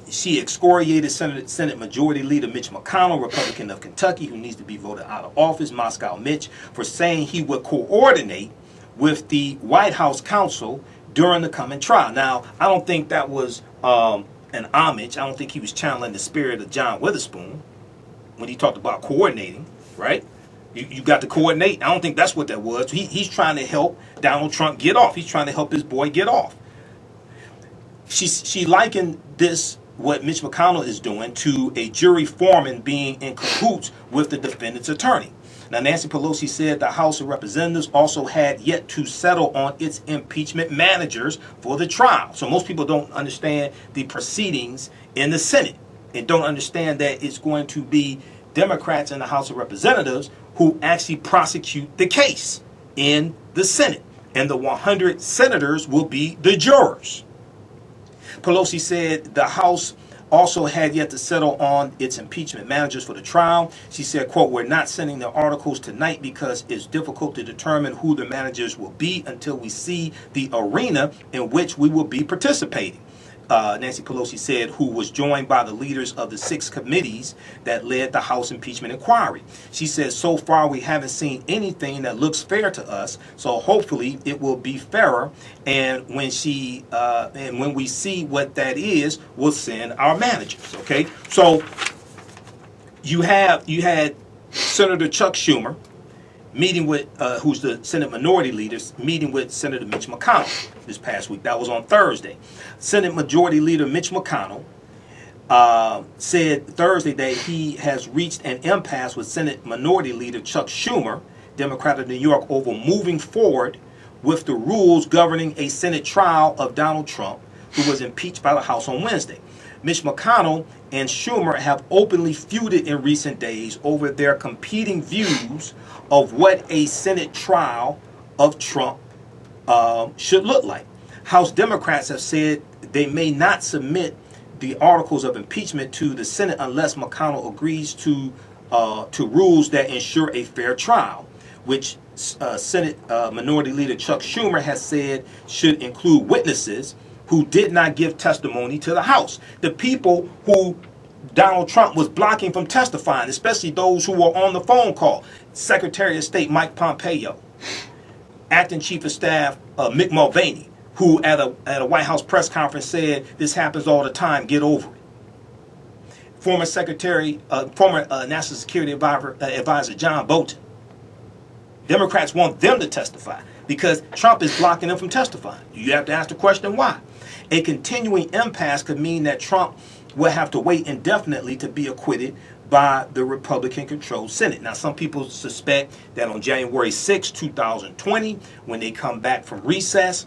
She excoriated Senate Majority Leader Mitch McConnell, Republican of Kentucky, who needs to be voted out of office, Moscow Mitch, for saying he would coordinate with the White House counsel during the coming trial. Now, I don't think that was an homage. I don't think he was channeling the spirit of John Witherspoon when he talked about coordinating, right? You got to coordinate. I don't think that's what that was. He's trying to help Donald Trump get off. He's trying to help his boy get off. She likened this, what Mitch McConnell is doing, to a jury foreman being in cahoots with the defendant's attorney. Now, Nancy Pelosi said the House of Representatives also had yet to settle on its impeachment managers for the trial. So most people don't understand the proceedings in the Senate and don't understand that it's going to be Democrats in the House of Representatives who actually prosecute the case in the Senate. And the 100 senators will be the jurors. Pelosi said the House also had yet to settle on its impeachment managers for the trial. She said, quote, "We're not sending the articles tonight because it's difficult to determine who the managers will be until we see the arena in which we will be participating." Nancy Pelosi said, who was joined by the leaders of the 6 committees that led the House impeachment inquiry. She said, so far we haven't seen anything that looks fair to us, so hopefully it will be fairer, and when we see what that is, we'll send our managers. Okay, so you had Senator Chuck Schumer meeting with, who's the Senate Minority Leader, meeting with Senator Mitch McConnell this past week. That was on Thursday. Senate Majority Leader Mitch McConnell said Thursday that he has reached an impasse with Senate Minority Leader Chuck Schumer, Democrat of New York, over moving forward with the rules governing a Senate trial of Donald Trump, who was impeached by the House on Wednesday. Mitch McConnell and Schumer have openly feuded in recent days over their competing views of what a Senate trial of Trump should look like. House Democrats have said they may not submit the articles of impeachment to the Senate unless McConnell agrees to rules that ensure a fair trial, which Senate Minority Leader Chuck Schumer has said should include witnesses who did not give testimony to the House. The people who Donald Trump was blocking from testifying, especially those who were on the phone call. Secretary of State Mike Pompeo, Acting Chief of Staff Mick Mulvaney, who at a White House press conference said, this happens all the time, get over it. Former National Security Advisor John Bolton. Democrats want them to testify because Trump is blocking them from testifying. You have to ask the question, why? A continuing impasse could mean that Trump will have to wait indefinitely to be acquitted by the Republican-controlled Senate. Now, some people suspect that on January 6, 2020, when they come back from recess,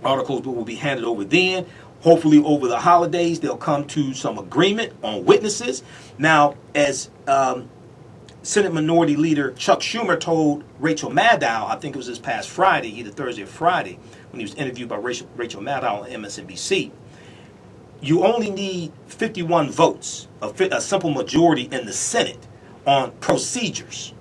articles will be handed over then. Hopefully, over the holidays, they'll come to some agreement on witnesses. Now, as Senate Minority Leader Chuck Schumer told Rachel Maddow, I think it was this past Friday, either Thursday or Friday, when he was interviewed by Rachel Maddow on MSNBC, you only need 51 votes, a simple majority in the Senate on procedures.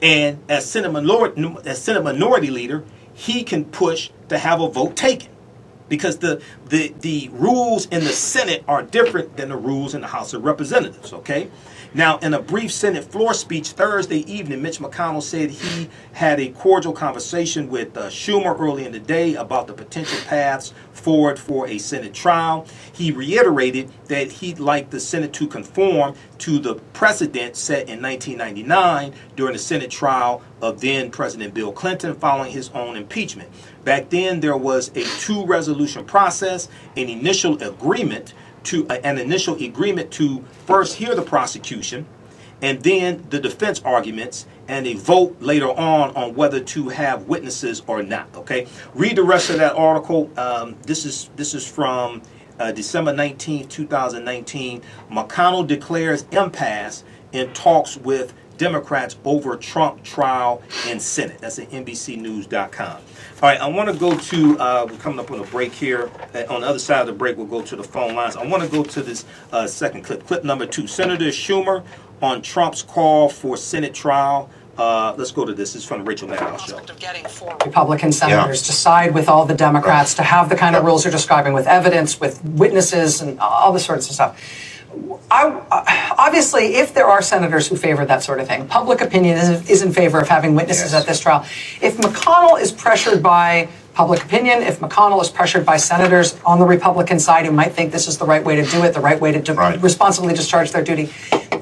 And as Senate Minority Leader, he can push to have a vote taken. Because the rules in the Senate are different than the rules in the House of Representatives, okay? Now, in a brief Senate floor speech Thursday evening, Mitch McConnell said he had a cordial conversation with Schumer early in the day about the potential paths forward for a Senate trial. He reiterated that he'd like the Senate to conform to the precedent set in 1999 during the Senate trial of then President Bill Clinton following his own impeachment. Back then, there was a two-resolution process, an initial agreement to first hear the prosecution, and then the defense arguments, and a vote later on whether to have witnesses or not. Okay, read the rest of that article. This is from December 19, 2019. McConnell declares impasse in talks with Democrats over Trump trial in Senate. That's at NBCnews.com. All right, I want to go to, we're coming up on a break here. On the other side of the break, we'll go to the phone lines. I want to go to this second clip, clip number 2. Senator Schumer on Trump's call for Senate trial. Let's go to this. This is from the Rachel Maddow Show. Of getting 4 Republican senators to side with all the Democrats, to have the kind of rules you're describing with evidence, with witnesses, and all this sorts of stuff. Obviously, if there are senators who favor that sort of thing, public opinion is in favor of having witnesses at this trial. If McConnell is pressured by public opinion, if McConnell is pressured by senators on the Republican side who might think this is the right way to do it, the right way to responsibly discharge their duty,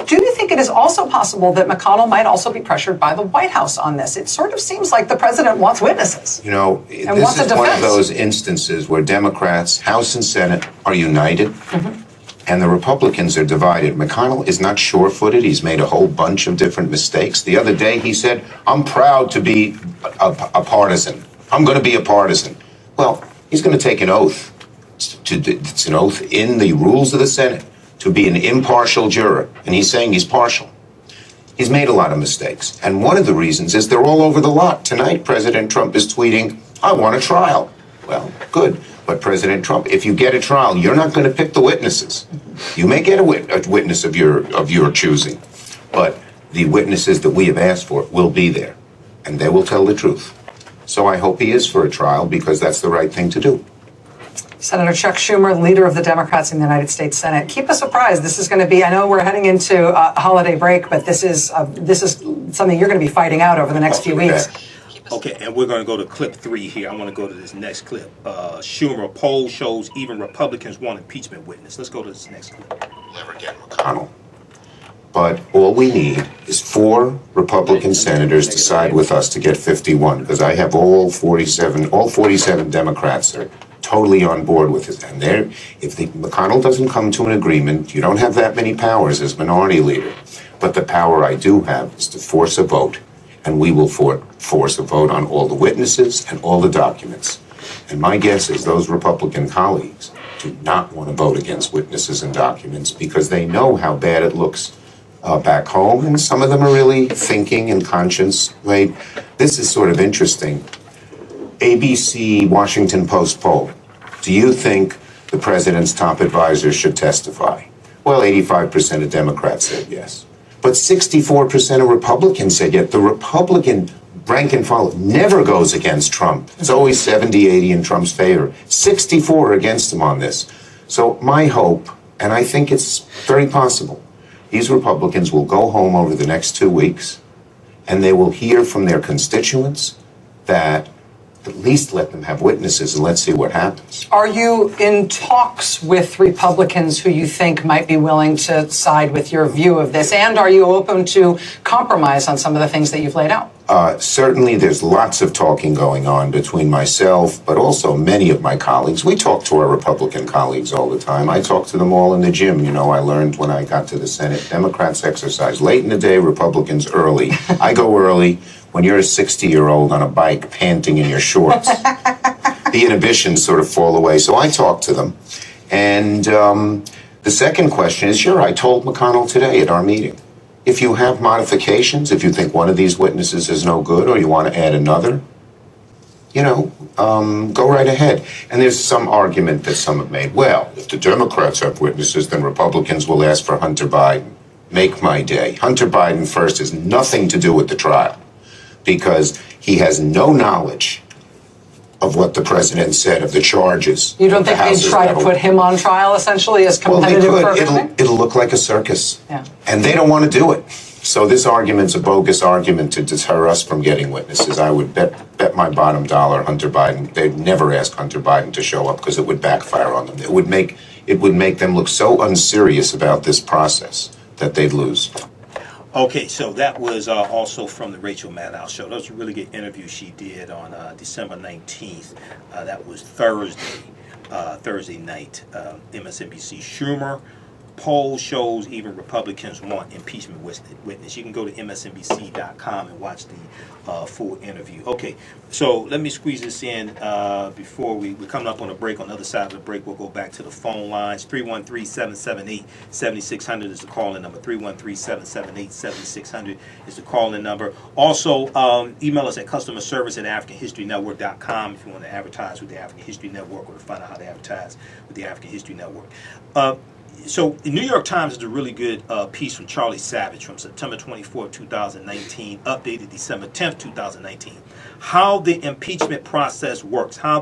do you think it is also possible that McConnell might also be pressured by the White House on this? It sort of seems like the president wants witnesses. You know, this is one of those instances where Democrats, House and Senate, are united. And the Republicans are divided. McConnell is not sure-footed. He's made a whole bunch of different mistakes. The other day he said, I'm proud to be a partisan. I'm going to be a partisan. Well, he's going to take an oath. It's an oath in the rules of the Senate to be an impartial juror. And he's saying he's partial. He's made a lot of mistakes. And one of the reasons is they're all over the lot. Tonight, President Trump is tweeting, I want a trial. Well, good. But President Trump, if you get a trial, you're not going to pick the witnesses. You may get a witness of your choosing, but the witnesses that we have asked for will be there, and they will tell the truth. So I hope he is for a trial, because that's the right thing to do. Senator Chuck Schumer, leader of the Democrats in the United States Senate. Keep us apprised. This is going to be, I know we're heading into a holiday break, but this is something you're going to be fighting out over the next few weeks. Okay, and we're going to go to clip 3 here. I want to go to this next clip. Schumer poll shows even Republicans want impeachment witness. Let's go to this next clip. Never get McConnell. But all we need is 4 Republican senators to side with us to get 51, because I have all 47 Democrats are totally on board with it. And if McConnell doesn't come to an agreement, you don't have that many powers as minority leader. But the power I do have is to force a vote. And we will force a vote on all the witnesses and all the documents. And my guess is those Republican colleagues do not want to vote against witnesses and documents, because they know how bad it looks back home, and some of them are really thinking and conscious. This is sort of interesting. ABC Washington Post poll. Do you think the president's top advisors should testify? Well, 85% of Democrats said yes. But 64% of Republicans said yet. The Republican rank and file never goes against Trump. It's always 70, 80 in Trump's favor. 64 against him on this. So my hope, and I think it's very possible, these Republicans will go home over the next 2 weeks, and they will hear from their constituents that at least let them have witnesses, and let's see what happens. Are you in talks with Republicans who you think might be willing to side with your view of this? And are you open to compromise on some of the things that you've laid out? Certainly there's lots of talking going on between myself, but also many of my colleagues. We talk to our Republican colleagues all the time. I talk to them all in the gym. You know, I learned when I got to the Senate, Democrats exercise late in the day, Republicans early. I go early. When you're a 60-year-old on a bike panting in your shorts, the inhibitions sort of fall away. So I talk to them. And the second question is, sure, I told McConnell today at our meeting, if you have modifications, if you think one of these witnesses is no good or you want to add another, you know, go right ahead. And there's some argument that some have made. Well, if the Democrats have witnesses, then Republicans will ask for Hunter Biden. Make my day. Hunter Biden first has nothing to do with the trial, because he has no knowledge of what the president said of the charges. You don't think they'd try to put him on trial, essentially, as competitive? Well, they could. It'll look like a circus. Yeah. And they don't want to do it. So this argument's a bogus argument to deter us from getting witnesses. I would bet my bottom dollar Hunter Biden, they'd never ask Hunter Biden to show up, because it would backfire on them. It would make them look so unserious about this process that they'd lose. Okay, so that was also from the Rachel Maddow show. That was a really good interview she did on December 19th. That was Thursday night. MSNBC. Schumer poll shows even Republicans want impeachment witness. You can go to msnbc.com and watch the full interview. Okay, so let me squeeze this in before we're coming up on a break. On the other side of the break, we'll go back to the phone lines. 313-778-7600 is the call-in number. 313-778-7600 is the call-in number. Also, email us at customerservice@AfricanHistoryNetwork.com if you want to advertise with the African History Network or to find out how to advertise with the African History Network. So the New York Times is a really good piece from Charlie Savage from September 24, 2019, updated December 10th, 2019. How the impeachment process works. Now,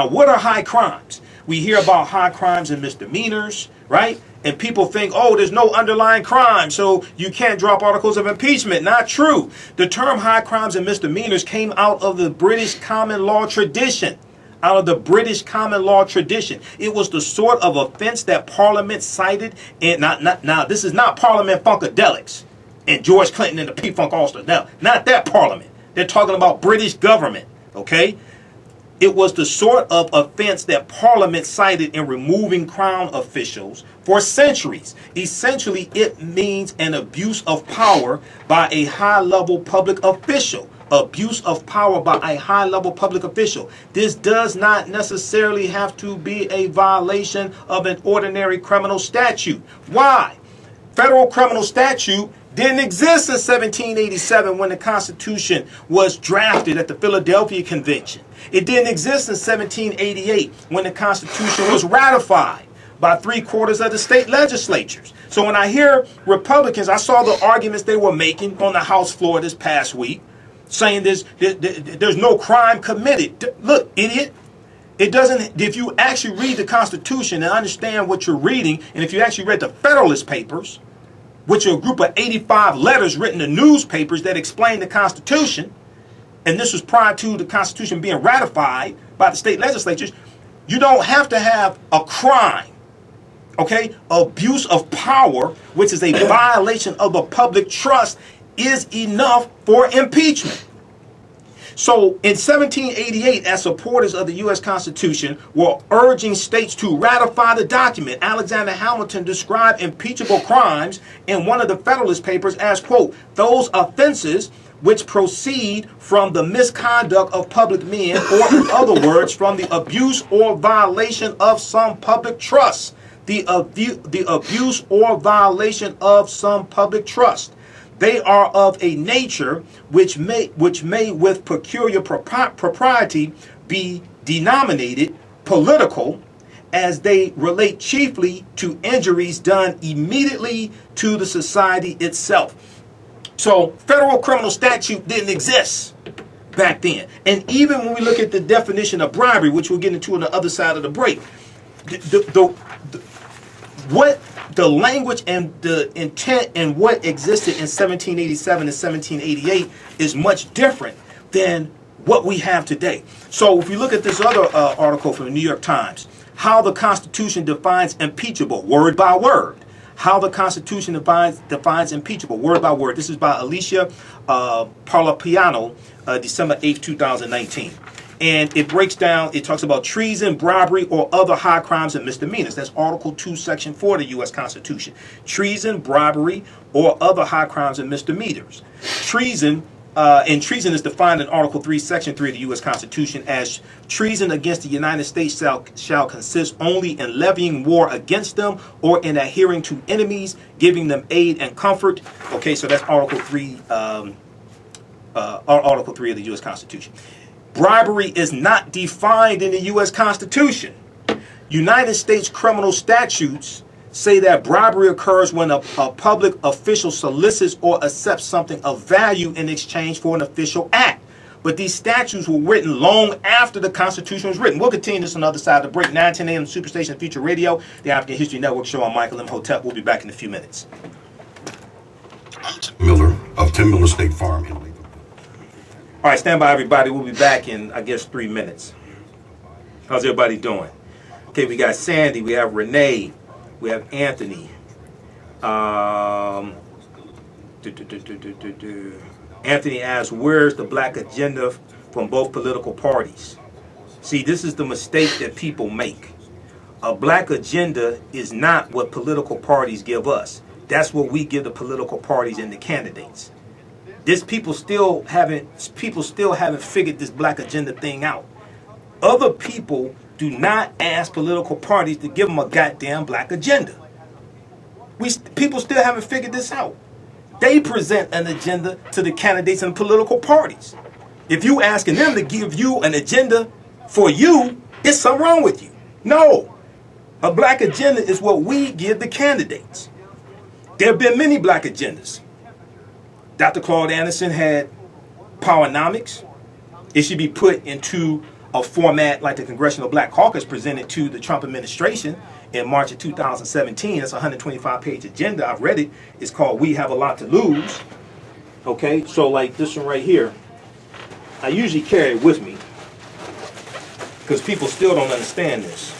what are high crimes? We hear about high crimes and misdemeanors, right? And people think, oh, there's no underlying crime, so you can't drop articles of impeachment. Not true. The term high crimes and misdemeanors came out of the British common law tradition. It was the sort of offense that Parliament cited, and now this is not Parliament Funkadelics and George Clinton and the P-Funk All-Stars. Now, not that Parliament. They're talking about British government, okay? It was the sort of offense that Parliament cited in removing crown officials for centuries. Essentially, it means an abuse of power by a high-level public official. Abuse of power by a high-level public official. This does not necessarily have to be a violation of an ordinary criminal statute. Why? Federal criminal statute didn't exist in 1787 when the Constitution was drafted at the Philadelphia Convention. It didn't exist in 1788 when the Constitution was ratified by 3/4 of the state legislatures. So when I hear Republicans, I saw the arguments they were making on the House floor this past week, saying there's no crime committed. Look, idiot. It doesn't. If you actually read the Constitution and understand what you're reading, and if you actually read the Federalist Papers, which are a group of 85 letters written in newspapers that explain the Constitution, and this was prior to the Constitution being ratified by the state legislatures, you don't have to have a crime. Okay? Abuse of power, which is a violation of the public trust, is enough for impeachment. So in 1788, as supporters of the U.S. Constitution were urging states to ratify the document, Alexander Hamilton described impeachable crimes in one of the Federalist Papers as, quote, those offenses which proceed from the misconduct of public men, or in other words, from the abuse or violation of some public trust. The abuse or violation of some public trust. They are of a nature which may with peculiar propriety be denominated political, as they relate chiefly to injuries done immediately to the society itself. So federal criminal statute didn't exist back then. And even when we look at the definition of bribery, which we'll get into on the other side of the break, what the language and the intent and what existed in 1787 and 1788 is much different than what we have today. So if you look at this other article from the New York Times, how the Constitution defines impeachable, word by word. How the Constitution defines impeachable, word by word. This is by Alicia Parlapiano, December 8th, 2019. And it breaks down, it talks about treason, bribery, or other high crimes and misdemeanors. That's Article 2, Section 4 of the U.S. Constitution. Treason, bribery, or other high crimes and misdemeanors. Treason, and treason is defined in Article 3, Section 3 of the U.S. Constitution as treason against the United States shall consist only in levying war against them or in adhering to enemies, giving them aid and comfort. Okay, so that's Article 3, Article 3 of the U.S. Constitution. Bribery is not defined in the U.S. Constitution. United States criminal statutes say that bribery occurs when a public official solicits or accepts something of value in exchange for an official act. But these statutes were written long after the Constitution was written. We'll continue this on the other side of the break. 9:10 a.m. Superstation Future Radio, the African History Network show. I'm Michael Imhotep. We'll be back in a few minutes. I'm Tim Miller of Tim Miller State Farm in Lincoln. All right, stand by, everybody. We'll be back in, I guess, 3 minutes. How's everybody doing? Okay, we got Sandy, we have Renee, we have Anthony, Anthony asks, where's the black agenda from both political parties? See, this is the mistake that people make. A black agenda is not what political parties give us. That's what we give the political parties and the candidates. People still haven't figured this black agenda thing out. Other people do not ask political parties to give them a goddamn black agenda. People still haven't figured this out. They present an agenda to the candidates and political parties. If you asking them to give you an agenda for you, it's something wrong with you. No. A black agenda is what we give the candidates. There have been many black agendas. Dr. Claude Anderson had Powernomics. It should be put into a format like the Congressional Black Caucus presented to the Trump administration in March of 2017. It's a 125-page agenda. I've read it. It's called We Have a Lot to Lose. Okay, so like this one right here, I usually carry it with me because people still don't understand this.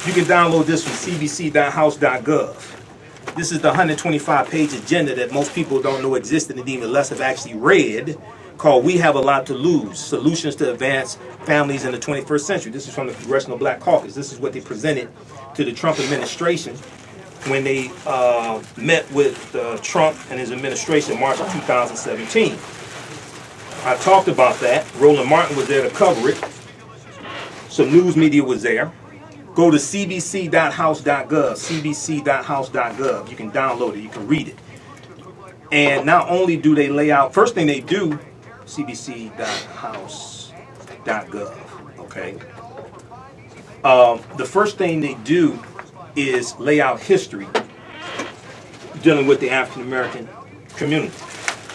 You can download this from cbc.house.gov. This is the 125-page agenda that most people don't know existed and even less have actually read, called We Have a Lot to Lose, Solutions to Advance Families in the 21st Century. This is from the Congressional Black Caucus. This is what they presented to the Trump administration when they met with Trump and his administration in March of 2017. I talked about that. Roland Martin was there to cover it. Some news media was there. Go to cbc.house.gov, cbc.house.gov. You can download it. You can read it. And not only do they lay out, first thing they do, cbc.house.gov, okay? The first thing they do is lay out history dealing with the African-American community.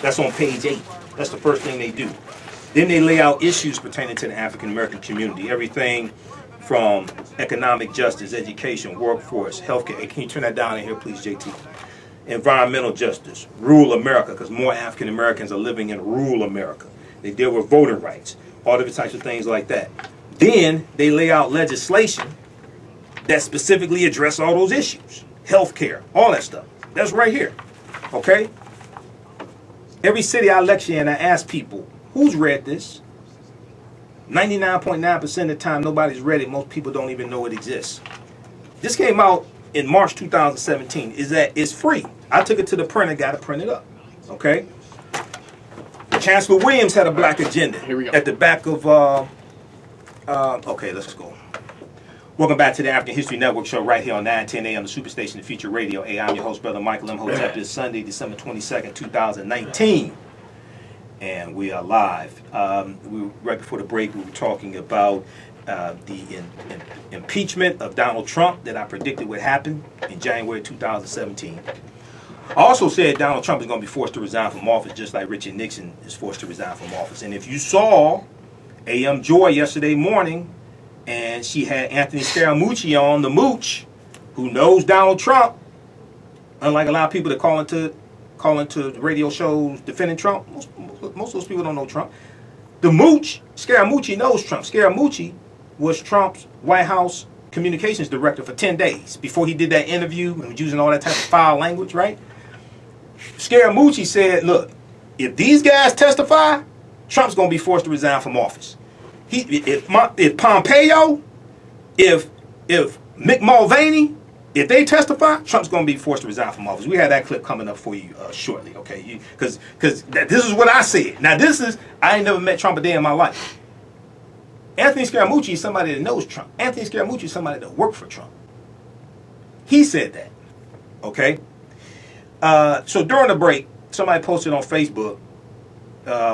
That's on page 8. That's the first thing they do. Then they lay out issues pertaining to the African-American community. Everything from economic justice, education, workforce, healthcare. Can you turn that down in here, please, JT? Environmental justice, rural America, because more African Americans are living in rural America. They deal with voting rights, all different types of things like that. Then they lay out legislation that specifically address all those issues. Healthcare, all that stuff. That's right here. Okay? Every city I lecture in, I ask people, who's read this? 99.9% of the time, nobody's read it. Most people don't even know it exists. This came out in March 2017. It's free. I took it to the printer, got it printed up. Okay? Chancellor Williams had a black agenda. Here we go. At the back of, okay, let's go. Welcome back to the African History Network show right here on 910 AM, the Superstation, the Future Radio. Hey, I'm your host, Brother Michael Imhotep. It's Sunday, December 22nd, 2019. And we are live. Right before the break, we were talking about the impeachment of Donald Trump that I predicted would happen in January 2017. I also said Donald Trump is going to be forced to resign from office, just like Richard Nixon is forced to resign from office. And if you saw AM Joy yesterday morning, and she had Anthony Scaramucci on, the mooch, who knows Donald Trump, unlike a lot of people that call into radio shows defending Trump. Most of those people don't know Trump. The mooch, Scaramucci, knows Trump. Scaramucci was Trump's White House communications director for 10 days before he did that interview and was using all that type of foul language, right? Scaramucci said, look, if these guys testify, Trump's going to be forced to resign from office. If Pompeo, if Mick Mulvaney, if they testify, Trump's going to be forced to resign from office. We had that clip coming up for you shortly, okay? Because this is what I said. Now, I ain't never met Trump a day in my life. Anthony Scaramucci is somebody that knows Trump. Anthony Scaramucci is somebody that worked for Trump. He said that, okay? So during the break, somebody posted on Facebook,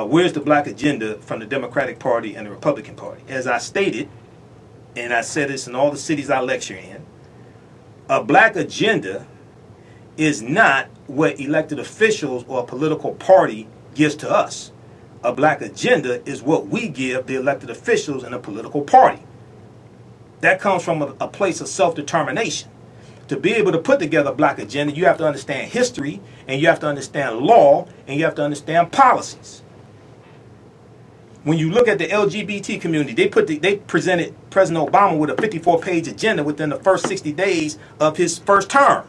where's the black agenda from the Democratic Party and the Republican Party? As I stated, and I said this in all the cities I lecture in, a black agenda is not what elected officials or a political party gives to us. A black agenda is what we give the elected officials and a political party. That comes from a place of self-determination. To be able to put together a black agenda, you have to understand history, and you have to understand law, and you have to understand policies. When you look at the LGBT community, they presented President Obama with a 54-page agenda within the first 60 days of his first term.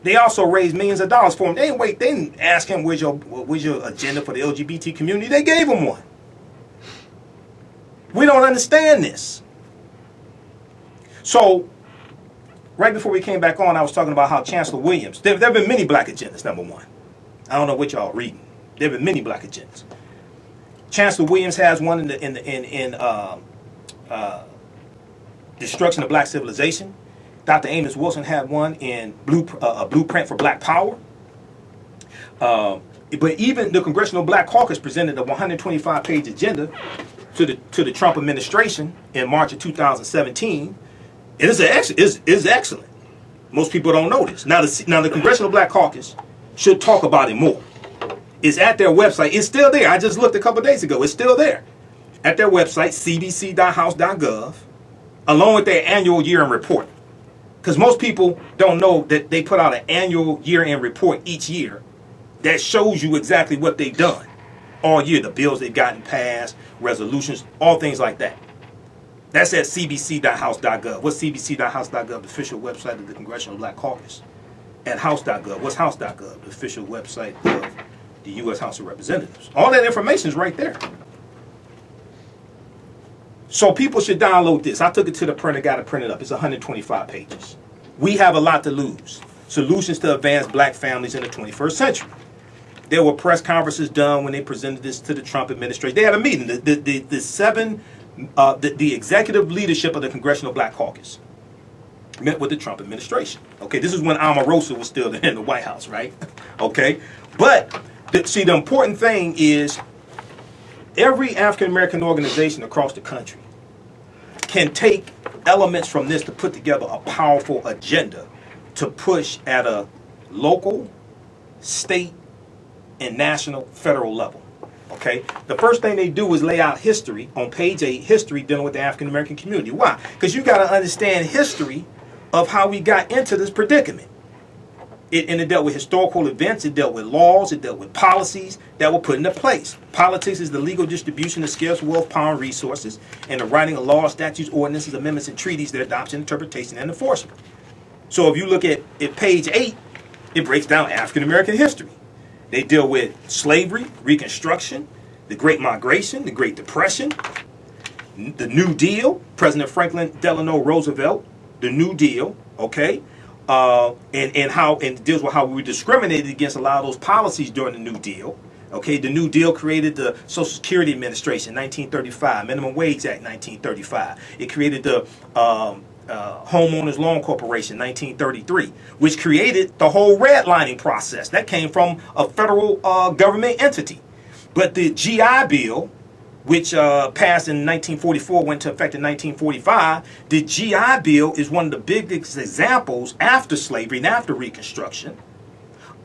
They also raised millions of dollars for him. They didn't ask him, where's your agenda for the LGBT community? They gave him one. We don't understand this. So, right before we came back on, I was talking about how Chancellor Williams, there have been many black agendas, number one. I don't know what y'all reading. There have been many black agendas. Chancellor Williams has one in destruction of black civilization. Dr. Amos Wilson had one in Blueprint for Black Power. But even the Congressional Black Caucus presented a 125-page agenda to the Trump administration in March of 2017. It is excellent. Most people don't know this. Now the Congressional Black Caucus should talk about it more. It's at their website. It's still there. I just looked a couple days ago. It's still there. At their website, cbc.house.gov, along with their annual year-end report. Because most people don't know that they put out an annual year-end report each year that shows you exactly what they've done all year. The bills they've gotten passed, resolutions, all things like that. That's at cbc.house.gov. What's cbc.house.gov? The official website of the Congressional Black Caucus. At house.gov. What's house.gov? The official website of the U.S. House of Representatives. All that information is right there. So people should download this. I took it to the printer, got it printed up. It's 125 pages. We have a lot to lose. Solutions to advance black families in the 21st century. There were press conferences done when they presented this to the Trump administration. They had a meeting. The executive leadership of the Congressional Black Caucus met with the Trump administration. Okay, this is when Omarosa was still in the White House, right? Okay, but see, the important thing is every African-American organization across the country can take elements from this to put together a powerful agenda to push at a local, state, and national, federal level. Okay? The first thing they do is lay out history on page 8, history dealing with the African-American community. Why? Because you got to understand history of how we got into this predicament. And it dealt with historical events, it dealt with laws, it dealt with policies that were put into place. Politics is the legal distribution of scarce wealth, power, and resources, and the writing of laws, statutes, ordinances, amendments, and treaties, their adoption, interpretation, and enforcement. So if you look at page 8, it breaks down African American history. They deal with slavery, Reconstruction, the Great Migration, the Great Depression, the New Deal, President Franklin Delano Roosevelt, the New Deal, okay? And it deals with how we were discriminated against a lot of those policies during the New Deal. Okay, the New Deal created the Social Security Administration, 1935, Minimum Wage Act, 1935. It created the Homeowners Loan Corporation, 1933, which created the whole redlining process. That came from a federal government entity. But the GI Bill, which passed in 1944, went into effect in 1945. The GI Bill is one of the biggest examples after slavery and after Reconstruction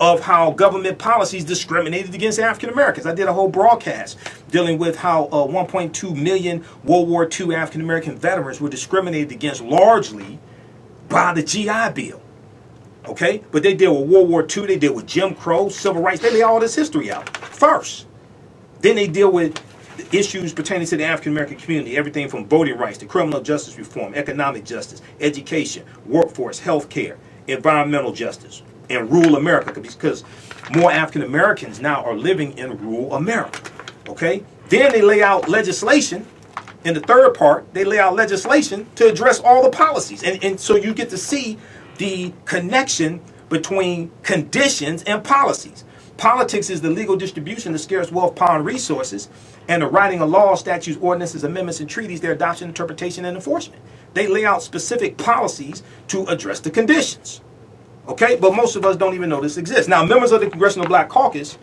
of how government policies discriminated against African Americans. I did a whole broadcast dealing with how 1.2 million World War II African American veterans were discriminated against largely by the GI Bill. Okay? But they deal with World War II, they deal with Jim Crow, civil rights, they lay all this history out first. Then they deal with issues pertaining to the African-American community, everything from voting rights to criminal justice reform, economic justice, education, workforce, health care, environmental justice, and rural America, because more African-Americans now are living in rural America. Okay? Then they lay out legislation. In the third part, they lay out legislation to address all the policies. And so you get to see the connection between conditions and policies. Politics is the legal distribution of scarce wealth, power, and resources, and the writing of laws, statutes, ordinances, amendments, and treaties, their adoption, interpretation, and enforcement. They lay out specific policies to address the conditions. Okay? But most of us don't even know this exists. Now, members of the Congressional Black Caucus,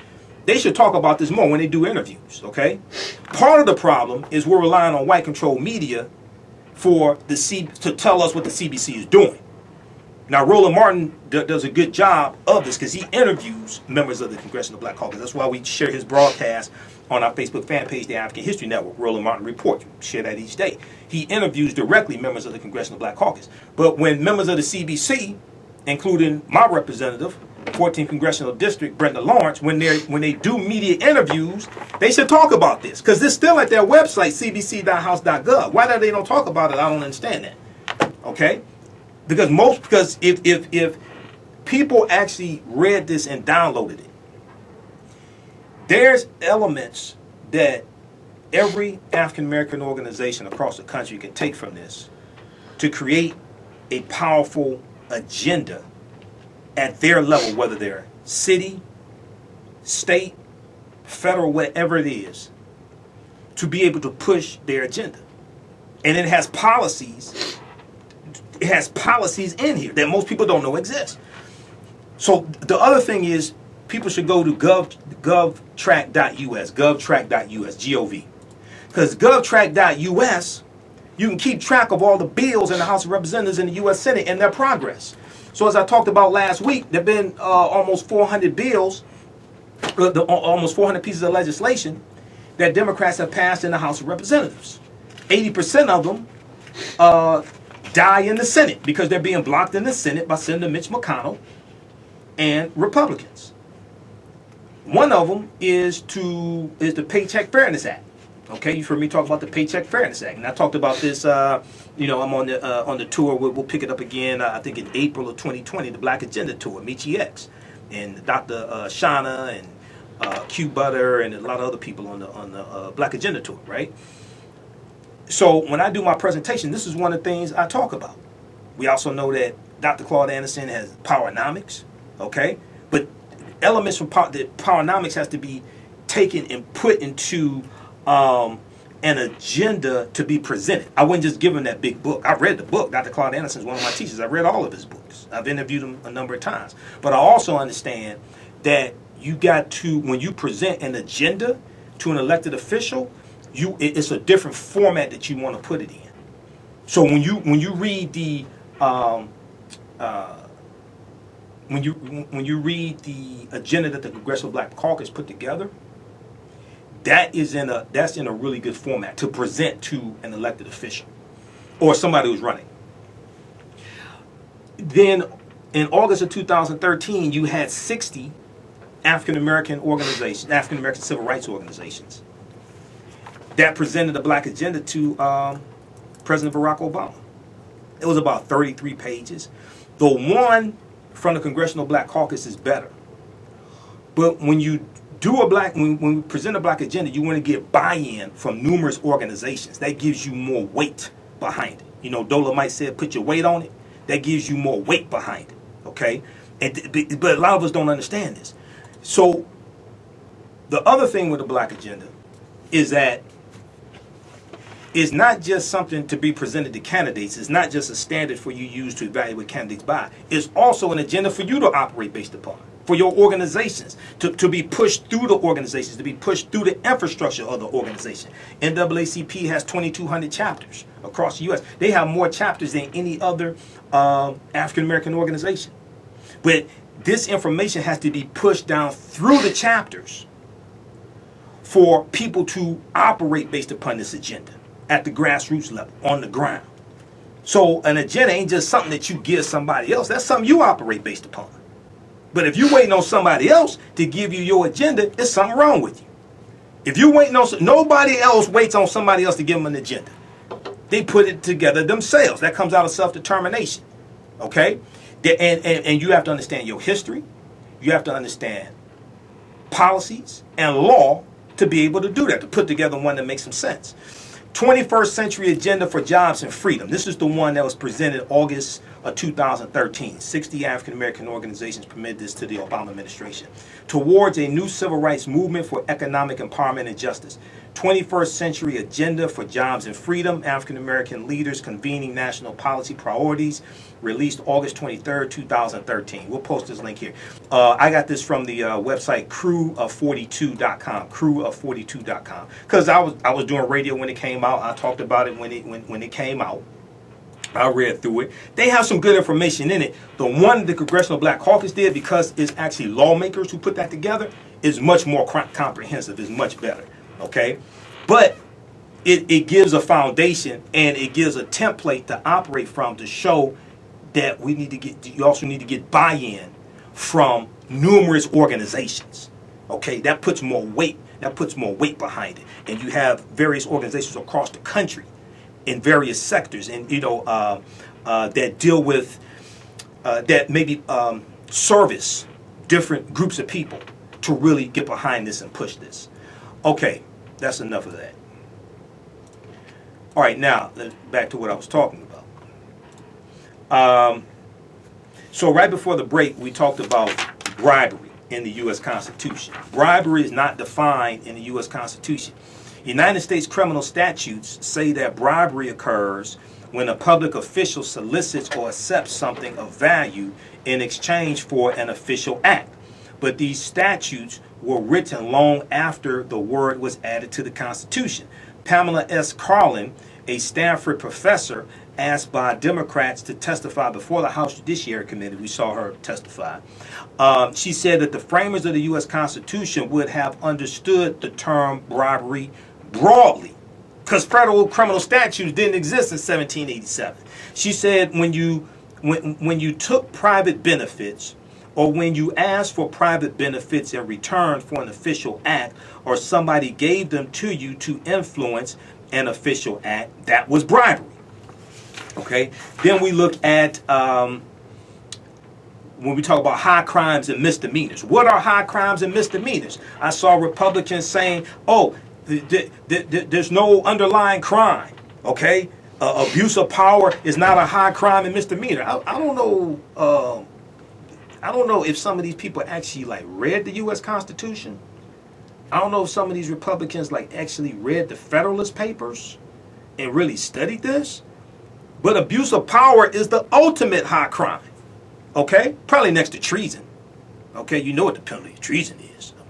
they should talk about this more when they do interviews. Okay? Part of the problem is we're relying on white-controlled media to tell us what the CBC is doing. Now, Roland Martin does a good job of this because he interviews members of the Congressional Black Caucus. That's why we share his broadcast on our Facebook fan page, the African History Network, Roland Martin Report. We share that each day. He interviews directly members of the Congressional Black Caucus. But when members of the CBC, including my representative, 14th Congressional District, Brenda Lawrence, when they do media interviews, they should talk about this because it's still at their website, cbc.house.gov. Why they don't talk about it, I don't understand that. Okay? Because if people actually read this and downloaded it. There's elements that every African American organization across the country can take from this to create a powerful agenda at their level, whether they're city, state, federal, whatever it is, to be able to push their agenda. And it has policies. It has policies in here that most people don't know exist. So the other thing is, people should go to govtrack.us, govtrack.us, G-O-V. Because govtrack.us, you can keep track of all the bills in the House of Representatives and the U.S. Senate and their progress. So as I talked about last week, there have been almost 400 bills, almost 400 pieces of legislation that Democrats have passed in the House of Representatives. 80% of them die in the Senate because they're being blocked in the Senate by Senator Mitch McConnell and Republicans. One of them is the Paycheck Fairness Act. Okay, you've heard me talk about the Paycheck Fairness Act, and I talked about this. I'm on the tour. We'll pick it up again. I think in April of 2020, the Black Agenda Tour, Michi X, and Dr. Shauna and Q Butter and a lot of other people on the Black Agenda Tour, right? So when I do my presentation, this is one of the things I talk about. We also know that Dr. Claude Anderson has powernomics, okay? But elements from powernomics has to be taken and put into an agenda to be presented. I wouldn't just give him that big book. I read the book. Dr. Claude Anderson is one of my teachers. I read all of his books. I've interviewed him a number of times. But I also understand that you got to, when you present an agenda to an elected official, it's a different format that you want to put it in. So when you read the when you read the agenda that the Congressional Black Caucus put together, that's in a really good format to present to an elected official or somebody who's running. Then in August of 2013, you had 60 African American organizations, African American civil rights organizations, that presented a black agenda to President Barack Obama. It was about 33 pages. The one from the Congressional Black Caucus is better. But when you do when we present a black agenda, you want to get buy-in from numerous organizations. That gives you more weight behind it. You know, Dolomite said, put your weight on it. That gives you more weight behind it. Okay? But a lot of us don't understand this. So the other thing with the black agenda is that it's not just something to be presented to candidates. It's not just a standard for you to use to evaluate candidates by. It's also an agenda for you to operate based upon, for your organizations, to be pushed through the organizations, to be pushed through the infrastructure of the organization. NAACP has 2,200 chapters across the U.S. They have more chapters than any other African-American organization. But this information has to be pushed down through the chapters for people to operate based upon this agenda at the grassroots level, on the ground. So an agenda ain't just something that you give somebody else. That's something you operate based upon. But if you're waiting on somebody else to give you your agenda, there's something wrong with you. If you're waiting on, nobody else waits on somebody else to give them an agenda. They put it together themselves. That comes out of self-determination. Okay? And you have to understand your history. You have to understand policies and law to be able to do that, to put together one that makes some sense. 21st Century Agenda for Jobs and Freedom. This is the one that was presented August of 2013. 60 African American organizations permitted this to the Obama administration. Towards a new civil rights movement for economic empowerment and justice. 21st Century Agenda for Jobs and Freedom. African American leaders convening national policy priorities. Released August 23rd, 2013. We'll post this link here. I got this from the website crewof42.com. Crewof42.com. Because I was doing radio when it came out. I talked about it when it came out. I read through it. They have some good information in it. The one the Congressional Black Caucus did, because it's actually lawmakers who put that together, is much more comprehensive. Is much better. Okay, but it gives a foundation and it gives a template to operate from to show that we need to get. You also need to get buy-in from numerous organizations. Okay, that puts more weight. That puts more weight behind it, and you have various organizations across the country in various sectors, and that deal with that maybe service different groups of people to really get behind this and push this. Okay, that's enough of that. All right, now back to what I was talking about. So right before the break, we talked about bribery in the U.S. Constitution. Bribery is not defined in the U.S. Constitution. United States criminal statutes say that bribery occurs when a public official solicits or accepts something of value in exchange for an official act. But these statutes were written long after the word was added to the Constitution. Pamela S. Carlin, a Stanford professor, asked by Democrats to testify before the House Judiciary Committee. We saw her testify. She said that the framers of the U.S. Constitution would have understood the term bribery broadly, because federal criminal statutes didn't exist in 1787. She said when you took private benefits, or when you asked for private benefits in return for an official act, or somebody gave them to you to influence an official act, that was bribery. Okay. Then we look at when we talk about high crimes and misdemeanors. What are high crimes and misdemeanors? I saw Republicans saying, "Oh, there's no underlying crime." Okay, abuse of power is not a high crime and misdemeanor. I don't know. I don't know if some of these people actually read the U.S. Constitution. I don't know if some of these Republicans actually read the Federalist Papers and really studied this. But abuse of power is the ultimate high crime. Okay? Probably next to treason. Okay? You know what the penalty of treason is. I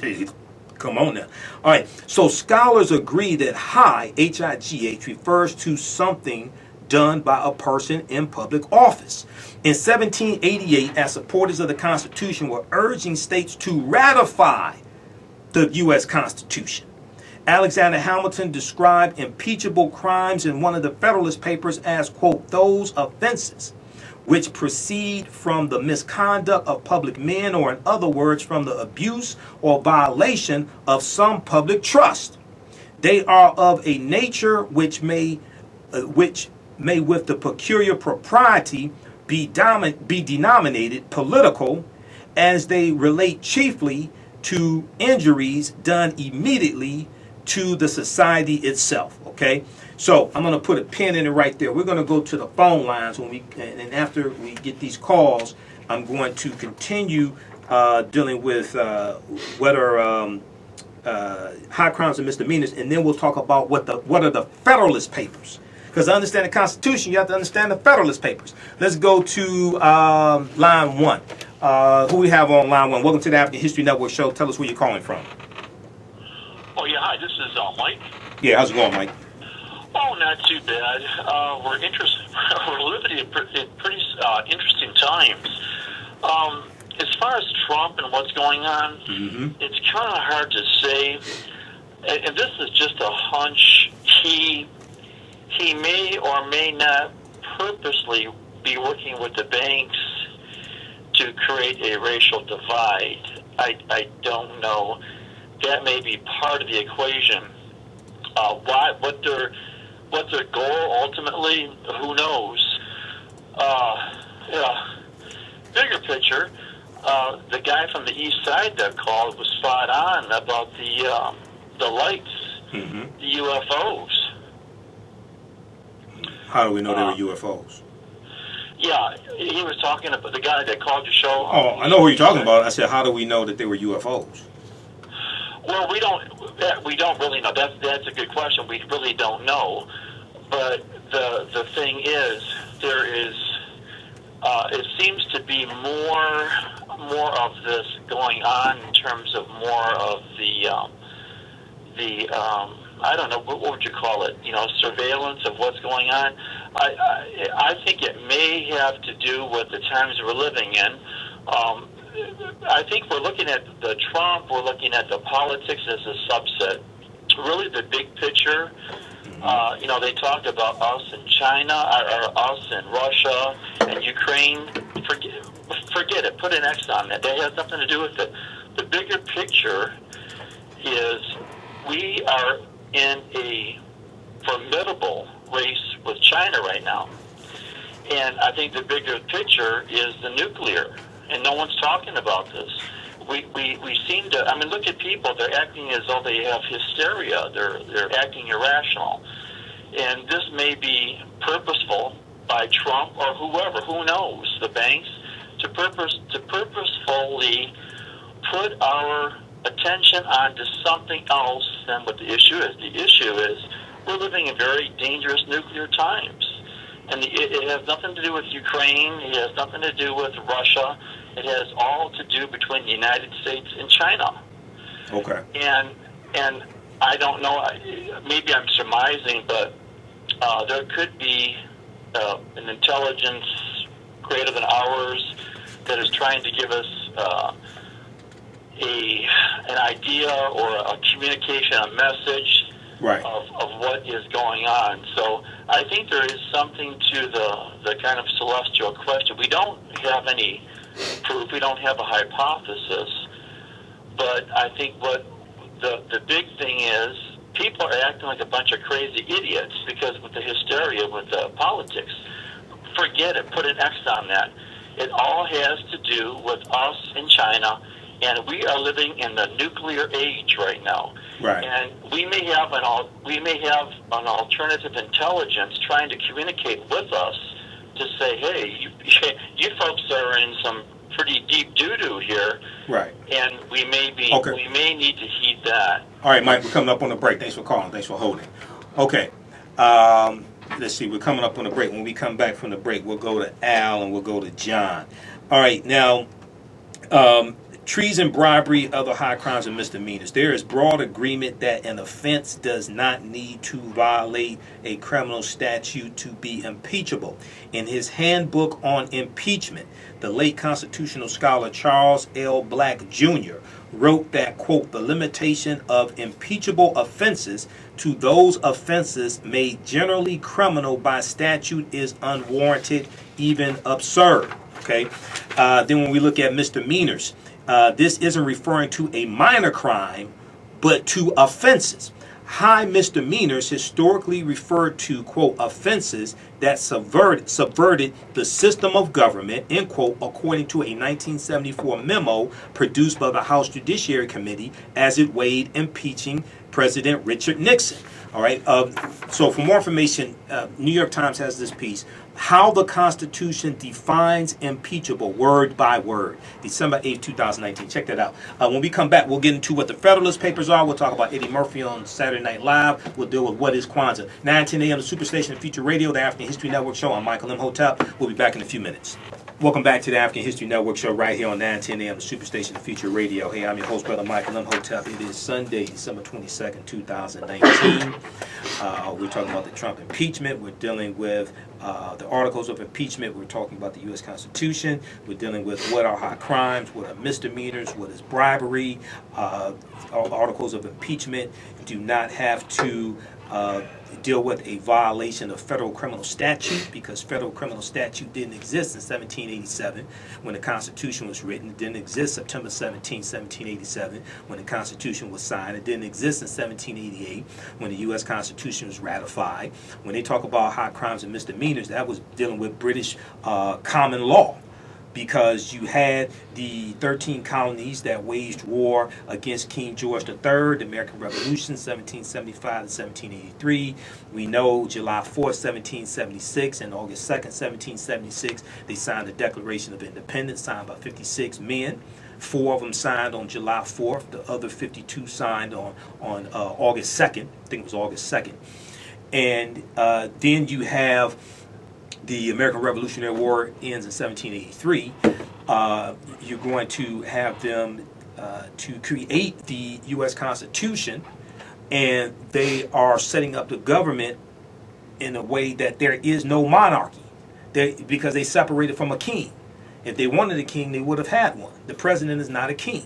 mean, come on now. All right. So scholars agree that high, H-I-G-H, refers to something done by a person in public office. In 1788, as supporters of the Constitution were urging states to ratify the U.S. Constitution. Alexander Hamilton described impeachable crimes in one of the Federalist Papers as, quote, those offenses which proceed from the misconduct of public men, or in other words, from the abuse or violation of some public trust. They are of a nature which may with the peculiar propriety be denominated political, as they relate chiefly to injuries done immediately to the society itself. Okay, so I'm going to put a pin in it right there. We're going to go to the phone lines and after we get these calls, I'm going to continue dealing with whether high crimes and misdemeanors, and then we'll talk about what are the Federalist Papers. Because to understand the Constitution, you have to understand the Federalist Papers. Let's go to line one. Who we have on line one? Welcome to the African History Network show. Tell us where you're calling from. Oh, yeah. Hi, this is Mike. Yeah, how's it going, Mike? Oh, not too bad. We're living in pretty interesting times. As far as Trump and what's going on, it's kind of hard to say. And this is just a hunch. He may or may not purposely be working with the banks to create a racial divide. I don't know. That may be part of the equation. What their goal ultimately, who knows? Bigger picture, the guy from the east side that called was spot on about the lights, the UFOs. How do we know they were UFOs? Yeah, he was talking about the guy that called your show. Oh, I know who you're talking about. I said, how do we know that they were UFOs? Well, we don't really know. That's a good question. We really don't know. But the thing is, there is it seems to be more of this going on in terms of more of the I don't know, what would you call it? Surveillance of what's going on. I think it may have to do with the times we're living in. I think we're looking at the Trump, we're looking at the politics as a subset. Really, the big picture, they talked about us and China, or us and Russia and Ukraine. Forget it. Put an X on that. That has nothing to do with it. The bigger picture is we are in a formidable race with China right now. And I think the bigger picture is the nuclear. and no one's talking about this. We seem to, I mean, look at people, they're acting as though they have hysteria, they're acting irrational. And this may be purposeful by Trump or whoever, who knows, the banks, to purposefully put our attention onto something else than what the issue is. The issue is we're living in very dangerous nuclear times. And it has nothing to do with Ukraine. It has nothing to do with Russia. It has all to do between the United States and China. Okay. And I don't know, maybe I'm surmising, but there could be an intelligence greater than ours that is trying to give us an idea or a communication, a message of what is going on. So I think there is something to the kind of celestial question. We don't have any proof. We don't have a hypothesis. But I think what the big thing is, people are acting like a bunch of crazy idiots because with the hysteria with the politics. Forget it. Put an X on that. It all has to do with us in China, and we are living in the nuclear age right now. Right. And we may have an alternative intelligence trying to communicate with us to say, hey, you folks are in some pretty deep doo-doo here. Right. And we may need to heed that. All right, Mike, we're coming up on the break. Thanks for calling. Thanks for holding. Okay. Let's see. We're coming up on the break. When we come back from the break, we'll go to Al and we'll go to John. All right. Now, treason, bribery, other high crimes and misdemeanors. There is broad agreement that an offense does not need to violate a criminal statute to be impeachable. In his handbook on impeachment, the late constitutional scholar Charles L. Black Jr. wrote that, quote, the limitation of impeachable offenses to those offenses made generally criminal by statute is unwarranted, even absurd. Okay. Then when we look at misdemeanors, this isn't referring to a minor crime, but to offenses. High misdemeanors historically referred to, quote, offenses that subverted the system of government, end quote, according to a 1974 memo produced by the House Judiciary Committee as it weighed impeaching President Richard Nixon. All right. So for more information, New York Times has this piece, How the Constitution Defines Impeachable, Word by Word, December 8, 2019. Check that out. When we come back, we'll get into what the Federalist Papers are. We'll talk about Eddie Murphy on Saturday Night Live. We'll deal with what is Kwanzaa. 9:10 a.m. the Superstation of Future Radio, the African History Network show. I'm Michael Imhotep. We'll be back in a few minutes. Welcome back to the African History Network show right here on 9:10 a.m. the Superstation of Future Radio. Hey, I'm your host, Brother Michael Imhotep. It is Sunday, December 22nd, 2019. We're talking about the Trump impeachment. We're dealing with the articles of impeachment. We're talking about the U.S. Constitution. We're dealing with what are high crimes, what are misdemeanors, what is bribery. Articles of impeachment do not have to deal with a violation of federal criminal statute, because federal criminal statute didn't exist in 1787 when the Constitution was written. It didn't exist September 17, 1787 when the Constitution was signed. It didn't exist in 1788 when the U.S. Constitution was ratified. When they talk about high crimes and misdemeanors, that was dealing with British common law, because you had the 13 colonies that waged war against King George III, the American Revolution, 1775 to 1783. We know July 4th, 1776, and August 2nd, 1776, they signed the Declaration of Independence, signed by 56 men. 4 of them signed on July 4th. The other 52 signed on August 2nd. I think it was August 2nd. And then you have the American Revolutionary War ends in 1783. You're going to have them to create the U.S. Constitution, and they are setting up the government in a way that there is no monarchy, because they separated from a king. If they wanted a king, they would have had one. The president is not a king.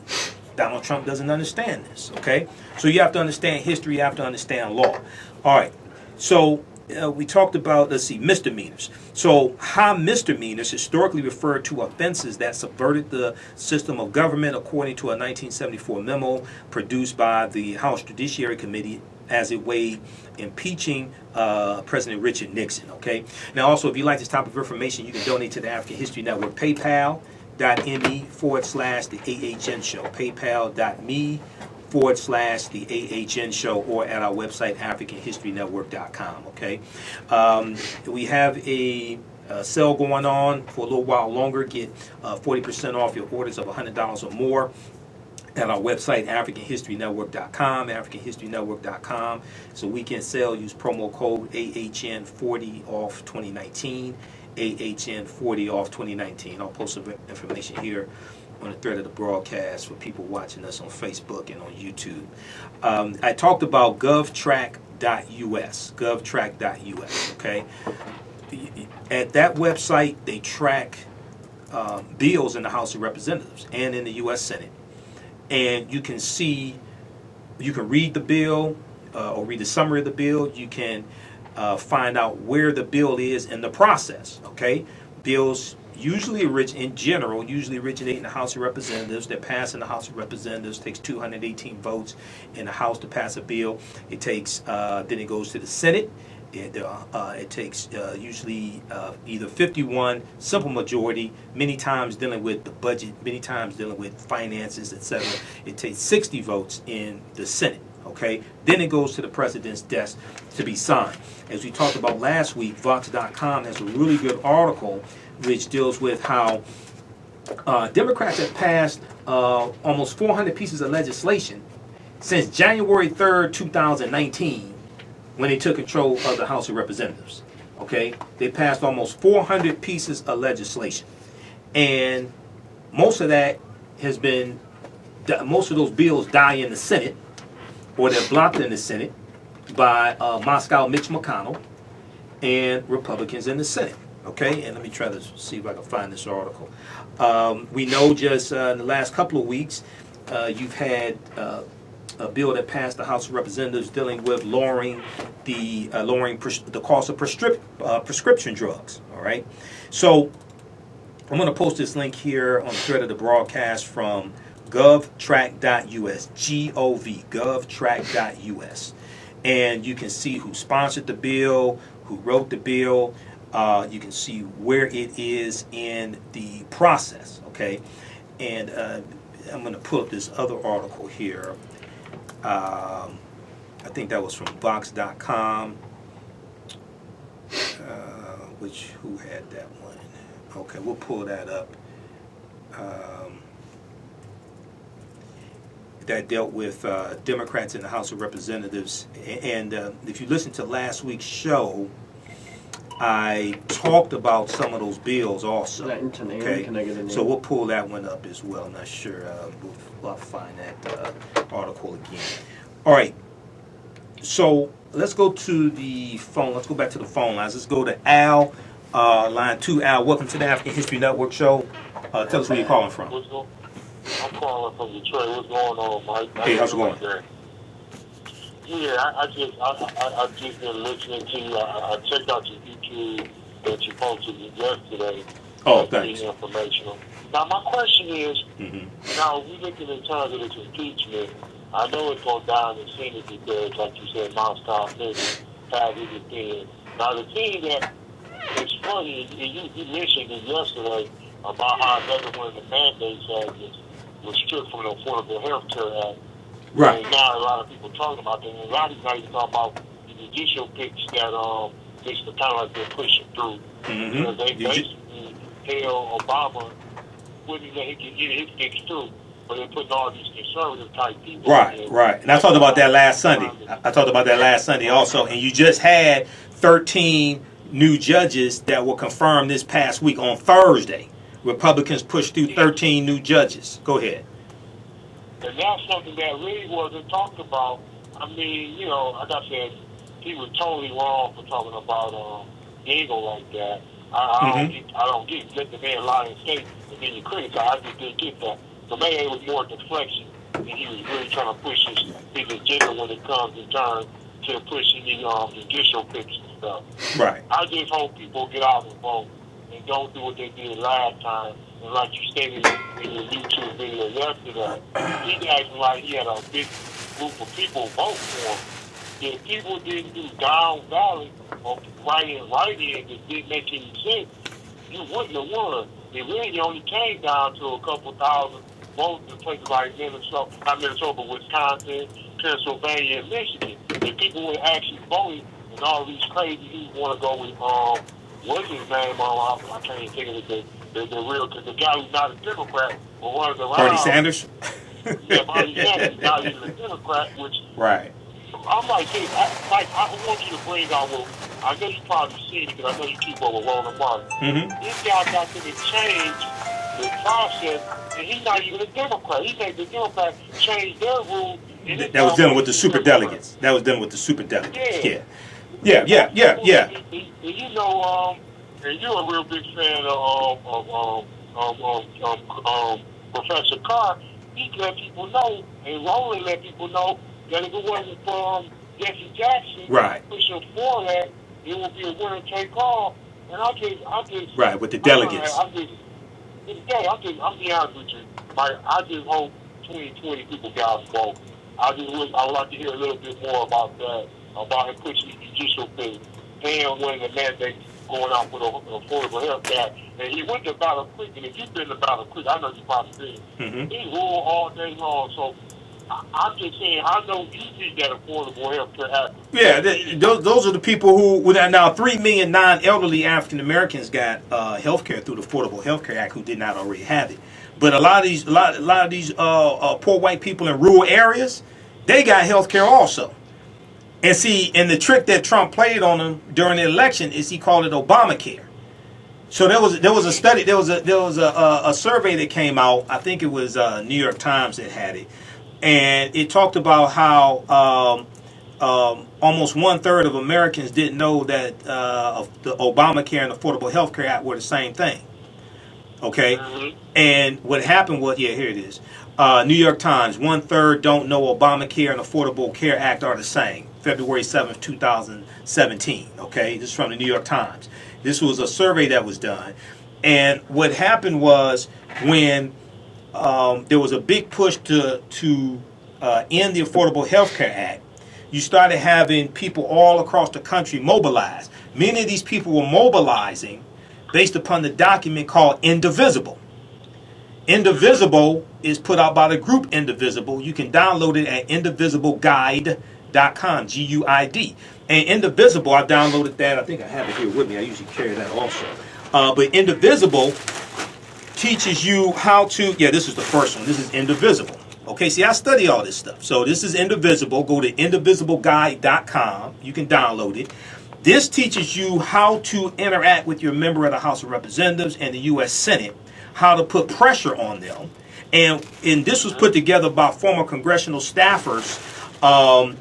Donald Trump doesn't understand this, okay? So you have to understand history, you have to understand law. All right, so we talked about, let's see, misdemeanors. So high misdemeanors historically referred to offenses that subverted the system of government, according to a 1974 memo produced by the House Judiciary Committee as it weighed impeaching President Richard Nixon. Okay. Now, also, if you like this type of information, you can donate to the African History Network PayPal, paypal.me/TheAHNShow. Paypal.me/TheAHNShow, or at our website, AfricanHistoryNetwork.com. Okay, we have a sale going on for a little while longer. Get 40% off your orders of $100 or more at our website, AfricanHistoryNetwork.com. AfricanHistoryNetwork.com. It's a weekend sale. Use promo code AHN40 off 2019. AHN40 off 2019. I'll post some information here on the thread of the broadcast for people watching us on Facebook and on YouTube. I talked about GovTrack.us. GovTrack.us. Okay. At that website, they track bills in the House of Representatives and in the U.S. Senate. And you can see, you can read the bill or read the summary of the bill. You can find out where the bill is in the process. Okay, bills usually usually originate in the House of Representatives. They're passed in the House of Representatives. It takes 218 votes in the House to pass a bill. It takes then it goes to the Senate. It takes usually either 51 simple majority, many times dealing with the budget, many times dealing with finances, etc. It takes 60 votes in the Senate. Okay, then it goes to the president's desk to be signed. As we talked about last week, Vox.com has a really good article which deals with how Democrats have passed almost 400 pieces of legislation since January 3rd, 2019, when they took control of the House of Representatives. Okay, they passed almost 400 pieces of legislation, and most of that has been, most of those bills die in the Senate, or they're blocked in the Senate by Moscow Mitch McConnell and Republicans in the Senate. Okay, and let me try to see if I can find this article. We know just in the last couple of weeks, you've had a bill that passed the House of Representatives dealing with lowering the cost of prescription drugs. All right, so I'm going to post this link here on the thread of the broadcast from GovTrack.us, GovTrack.us, and you can see who sponsored the bill, who wrote the bill. You can see where it is in the process. Okay, and I'm going to pull up this other article here. I think that was from Vox.com. Who had that one? Okay, we'll pull that up. That dealt with Democrats in the House of Representatives. And if you listen to last week's show, I talked about some of those bills also. Okay, so we'll pull that one up as well. I'm not sure. We'll find that article again. All right. So let's go to the phone. Let's go back to the phone lines. Let's go to Al, line 2. Al, welcome to the African History Network show. Tell us where you're calling from. I'm calling from Detroit. What's going on, Mike? Hey, how's it going? Yeah, I just been listening to you. I checked out your YouTube that you posted yesterday. Oh, thanks. Informational. Now, my question is, now we looking in terms of this impeachment. I know it's going down in the Senate because, like you said, Moscow passed his opinion. Now, the thing that is funny, and you mentioned it yesterday about how another one of the mandates was stripped from the Affordable Health Care Act. Right. And now a lot of people talking about that. And a lot of people not even talking about the judicial picks that just kind of like they're pushing through. Because they basically tell Obama wouldn't let him get his picks through. But they're putting all these conservative type people. Right, right. And I talked about that last Sunday. I talked about that last Sunday also. And you just had 13 new judges that were confirmed this past week on Thursday. Republicans pushed through 13 new judges. Go ahead. And that's something that really wasn't talked about. I mean, you know, like I said, he was totally wrong for talking about Eagle like that. I don't get let the man lie and say and then you criticize. I just didn't get that. So maybe it was more deflection, and he was really trying to push his agenda when it comes in turn to pushing the judicial picks and stuff. Right. I just hope people get out and vote and don't do what they did last time. And like you stated in your YouTube video yesterday, he acted like he had a big group of people vote for him. If people didn't do down ballot or write in that didn't make any sense, you wouldn't have won. it really only came down to a couple thousand votes in places like Minnesota, not Minnesota, but Wisconsin, Pennsylvania, and Michigan. If people were actually voting, and all these crazy people want to go with, what's his name? I can't even think of it. The real, because the guy who's not a Democrat, but runs around. Bernie Sanders? Yeah, Bernie Sanders is not even a Democrat, which. Right. I'm like, hey, I want you to bring out, well, I know you probably seen it because I know you keep up with Roland Martin. This guy got to change the process, and he's not even a Democrat. He made the Democrats change their rules. That was dealing with the super delegates. That was dealing with the super delegates. Yeah. And you know, and you're a real big fan of Professor Carr. He let people know, and Roland let people know, that if it wasn't for Jesse Jackson pushing for that, it would be a winner take all. And I just right, with the delegates. I'm being honest with you. I just hope 2020 people got vote. I would like to hear a little bit more about that, about him pushing the judicial thing, and winning the mandate going out with affordable health care. And he went to Battle Creek, and if you've been to Battle Creek, I know you probably did. He ruled all day long, so I'm just saying, I know you need that affordable health care act. Yeah, those are the people who, now 3 million non-elderly African Americans got health care through the Affordable Health Care Act who did not already have it. But a lot of these poor white people in rural areas, they got health care also. And see, and the trick that Trump played on them during the election is he called it Obamacare. So there was a study, there was a survey that came out. I think it was New York Times that had it, and it talked about how almost 1/3 of Americans didn't know that the Obamacare and Affordable Health Care Act were the same thing. Okay, and what happened was, here it is. New York Times, 1/3 don't know Obamacare and Affordable Care Act are the same. February 7th, 2017. Okay, this is from the New York Times. This was a survey that was done. And what happened was when there was a big push to end the Affordable Health Care Act, you started having people all across the country mobilize. Many of these people were mobilizing based upon the document called Indivisible. Indivisible is put out by the group Indivisible. You can download it at indivisibleguide.com, G-U-I-D. And Indivisible, I've downloaded that. I think I have it here with me. I usually carry that also. But Indivisible teaches you how to, this is the first one. This is Indivisible. Okay, see, I study all this stuff. So this is Indivisible. Go to indivisibleguide.com. You can download it. This teaches you how to interact with your member of the House of Representatives and the U.S. Senate, how to put pressure on them. And this was put together by former congressional staffers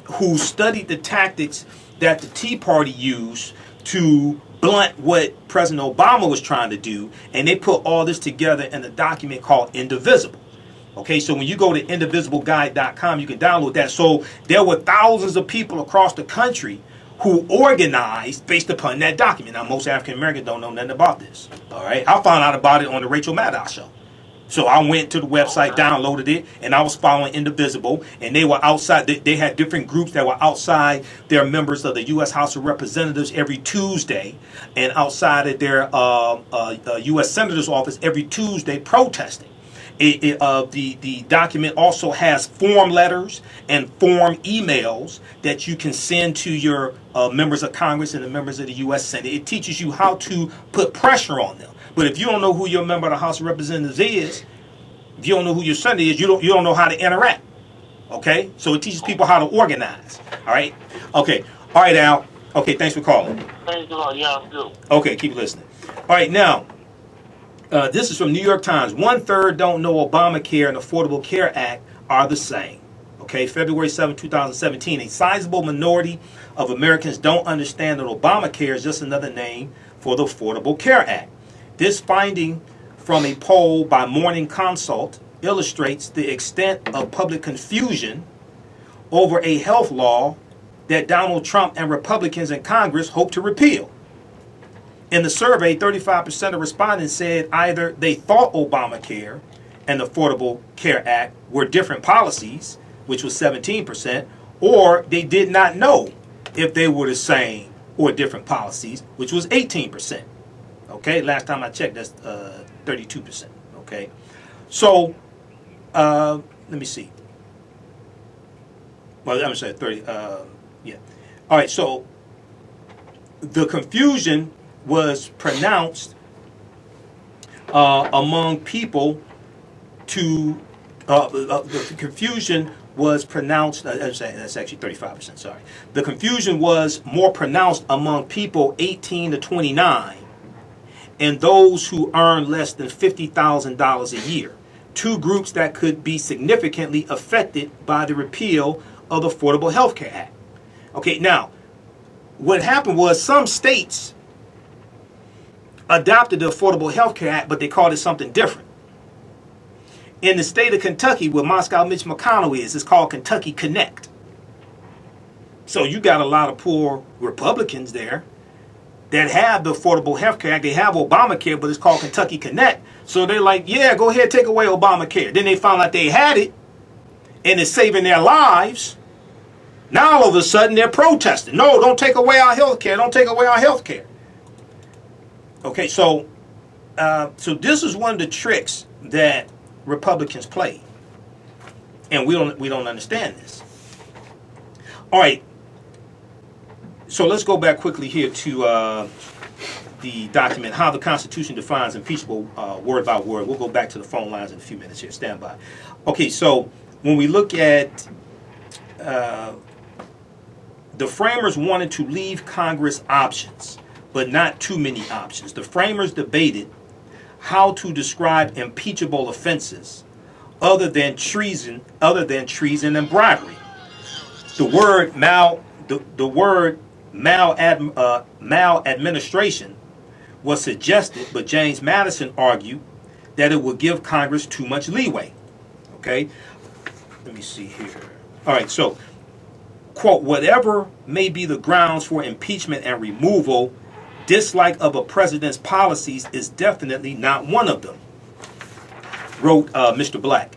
who studied the tactics that the Tea Party used to blunt what President Obama was trying to do. And they put all this together in a document called Indivisible. Okay, so when you go to indivisibleguide.com, you can download that. So there were thousands of people across the country who organized based upon that document. Now, most African Americans don't know nothing about this. All right, I found out about it on the Rachel Maddow show. So I went to the website, downloaded it, and I was following Indivisible. And they were outside. They had different groups that were outside their members of the U.S. House of Representatives every Tuesday, and outside of their U.S. Senator's office every Tuesday protesting. The document also has form letters and form emails that you can send to your members of Congress and the members of the U.S. Senate. It teaches you how to put pressure on them. But if you don't know who your member of the House of Representatives is, if you don't know who your senator is, you don't know how to interact. Okay? So it teaches people how to organize. All right? Okay. All right, Al. Okay, thanks for calling. Thanks a lot. Yeah, I'm good. Okay, keep listening. All right, now, this is from New York Times. 1/3 don't know Obamacare and Affordable Care Act are the same. Okay, February 7, 2017. A sizable minority of Americans don't understand that Obamacare is just another name for the Affordable Care Act. This finding from a poll by Morning Consult illustrates the extent of public confusion over a health law that Donald Trump and Republicans in Congress hope to repeal. In the survey, 35% of respondents said either they thought Obamacare and the Affordable Care Act were different policies, which was 17%, or they did not know if they were the same or different policies, which was 18%. Okay, last time I checked, that's 32%. Okay, so let me see. Well, I'm sorry, 30. Yeah. All right. So the confusion was pronounced among people to the confusion was pronounced. I'm saying that's actually 35%. Sorry, the confusion was more pronounced among people 18 to 29, and those who earn less than $50,000 a year. Two groups that could be significantly affected by the repeal of the Affordable Health Care Act. Okay, now, what happened was some states adopted the Affordable Health Care Act, but they called it something different. In the state of Kentucky, where Moscow Mitch McConnell is, it's called Kentucky Connect. So you got a lot of poor Republicans there that have the Affordable Health Care Act. They have Obamacare, but it's called Kentucky Connect. So they're like, yeah, go ahead, take away Obamacare. Then they found out they had it, and it's saving their lives. Now all of a sudden they're protesting. No, don't take away our health care. Don't take away our health care. Okay, so this is one of the tricks that Republicans play, and we don't understand this. All right, so let's go back quickly here to the document, how the Constitution defines impeachable word by word. We'll go back to the phone lines in a few minutes here. Stand by. Okay, so when we look at the framers wanted to leave Congress options, but not too many options. The framers debated how to describe impeachable offenses other than treason and bribery. The word maladministration was suggested, but James Madison argued that it would give Congress too much leeway. Okay, let me see here. All right, so, quote, whatever may be the grounds for impeachment and removal, dislike of a president's policies is definitely not one of them, wrote Mr. Black.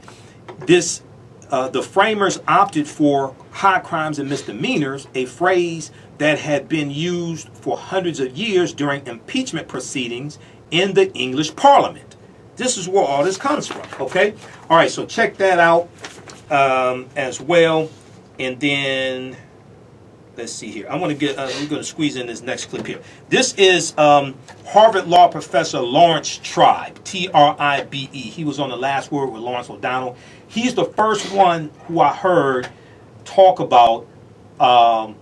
The framers opted for high crimes and misdemeanors, a phrase that had been used for hundreds of years during impeachment proceedings in the English Parliament. This is where all this comes from, okay? All right, so check that out as well. And then, let's see here. I'm going to squeeze in this next clip here. This is Harvard Law Professor Lawrence Tribe, T-R-I-B-E. He was on The Last Word with Lawrence O'Donnell. He's the first one who I heard talk about how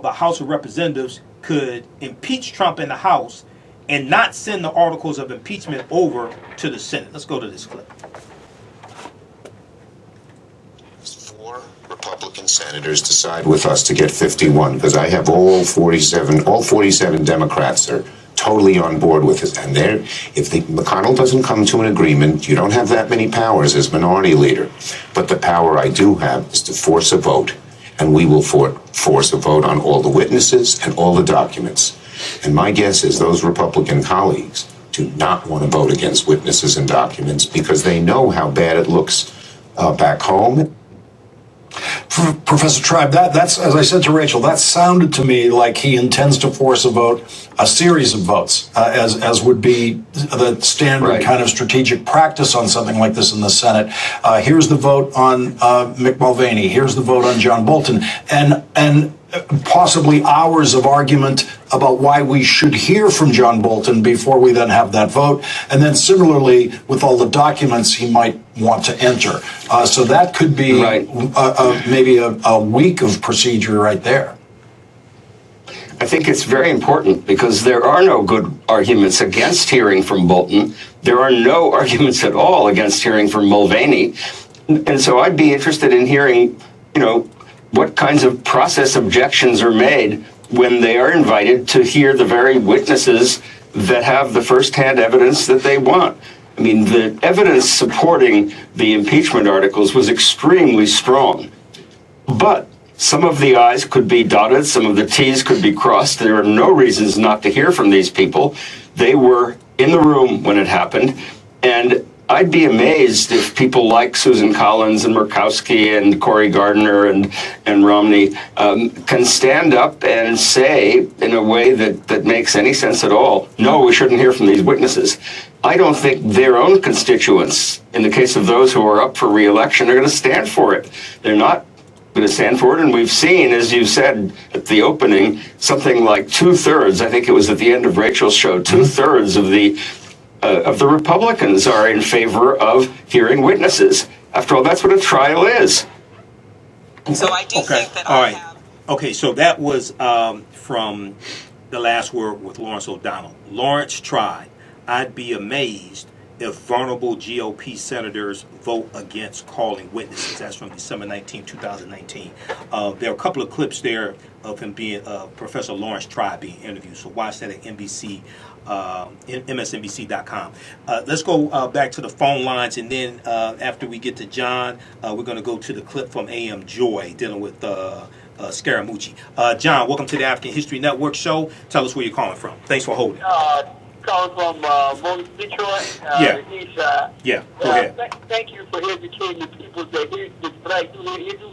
the House of Representatives could impeach Trump in the House and not send the articles of impeachment over to the Senate. Let's go to this clip. Republican senators decide with us to get 51, because I have all 47 Democrats are totally on board with it. And if McConnell doesn't come to an agreement, you don't have that many powers as minority leader. But the power I do have is to force a vote, and we will force a vote on all the witnesses and all the documents. And my guess is those Republican colleagues do not want to vote against witnesses and documents because they know how bad it looks back home. Professor Tribe, that's, as I said to Rachel, that sounded to me like he intends to force a vote, a series of votes, as would be the standard kind of strategic practice on something like this in the Senate. Here's the vote on Mick Mulvaney. Here's the vote on John Bolton. And possibly hours of argument about why we should hear from John Bolton before we then have that vote. And then similarly, with all the documents he might want to enter. So that could be maybe a week of procedure right there. I think it's very important because there are no good arguments against hearing from Bolton. There are no arguments at all against hearing from Mulvaney. And so I'd be interested in hearing, what kinds of process objections are made when they are invited to hear the very witnesses that have the firsthand evidence that they want. I mean, the evidence supporting the impeachment articles was extremely strong. But some of the I's could be dotted, some of the T's could be crossed. There are no reasons not to hear from these people. They were in the room when it happened. And I'd be amazed if people like Susan Collins and Murkowski and Cory Gardner and Romney can stand up and say in a way that makes any sense at all, no, we shouldn't hear from these witnesses. I don't think their own constituents, in the case of those who are up for re-election, are going to stand for it. They're not going to stand for it, and we've seen, as you said at the opening, something like 2/3, I think it was at the end of Rachel's show, 2/3 of the Republicans are in favor of hearing witnesses. After all, that's what a trial is. So I do think that all right. Okay, so that was from The Last Word with Lawrence O'Donnell. Lawrence tried. I'd be amazed if vulnerable GOP senators vote against calling witnesses. That's from December 19, 2019. There are a couple of clips there of him being, Professor Lawrence Tribe being interviewed. So watch that at NBC, MSNBC.com. Let's go back to the phone lines, and then after we get to John, we're going to go to the clip from AM Joy dealing with Scaramucci. John, welcome to the African History Network show. Tell us where you're calling from. Thanks for holding. Calling from Detroit, the east side. Yeah, go ahead. Thank you for educating the people that the black do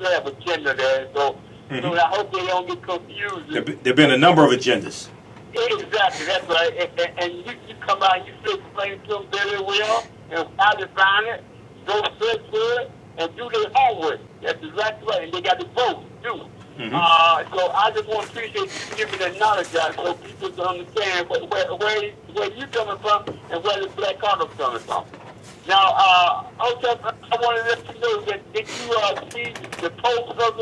have agenda there. So, so I hope they don't get confused. There have been a number of agendas. Exactly, that's right. And you come out and you still explain to them very well and how to find it, go search for it, and do their homework. That's exactly right. And they got to vote, too. So I just want to appreciate you giving that knowledge out so people can understand where you're coming from and where the black cardinal's coming from. Now, also, I want to let you know that if you see the post of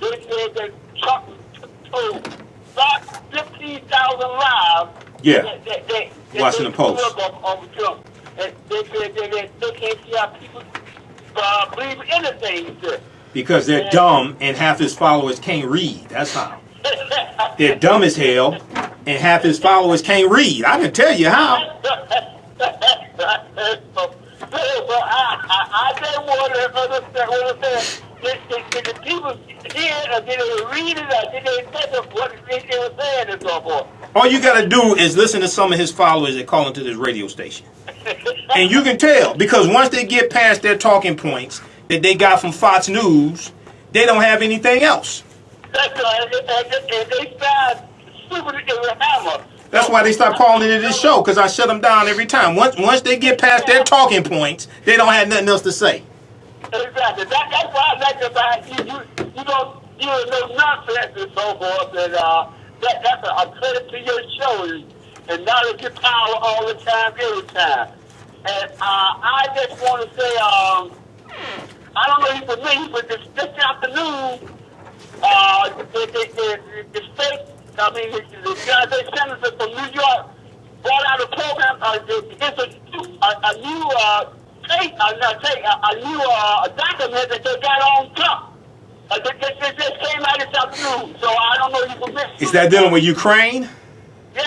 they said that Trump told about 15,000 lives. Yeah, Washington Post. On Trump. And they said that they can't see how people believe anything he said. Because they're dumb and half his followers can't read. That's how. They're dumb as hell and half his followers can't read. I can tell you how. I just want to understand did the people hear or did they read it or did they think of what they were saying and so forth? All you got to do is listen to some of his followers that call into this radio station. And you can tell, because once they get past their talking points that they got from Fox News, they don't have anything else. That's right. And they start stupid as a hammer. That's why they stop calling into this show, because I shut them down every time. Once they get past their talking points, they don't have nothing else to say. Exactly. That's why I like about you. You don't know nonsense and so forth. And that's a credit to your show. And knowledge is power all the time, every time. And I just want to say, I don't know if for me, but this afternoon, the state, I mean, the United States Senator from New York brought out a program, a new document that they got on Trump. This just came out this afternoon, so I don't know if you can miss. Is that dealing with Ukraine? Yeah,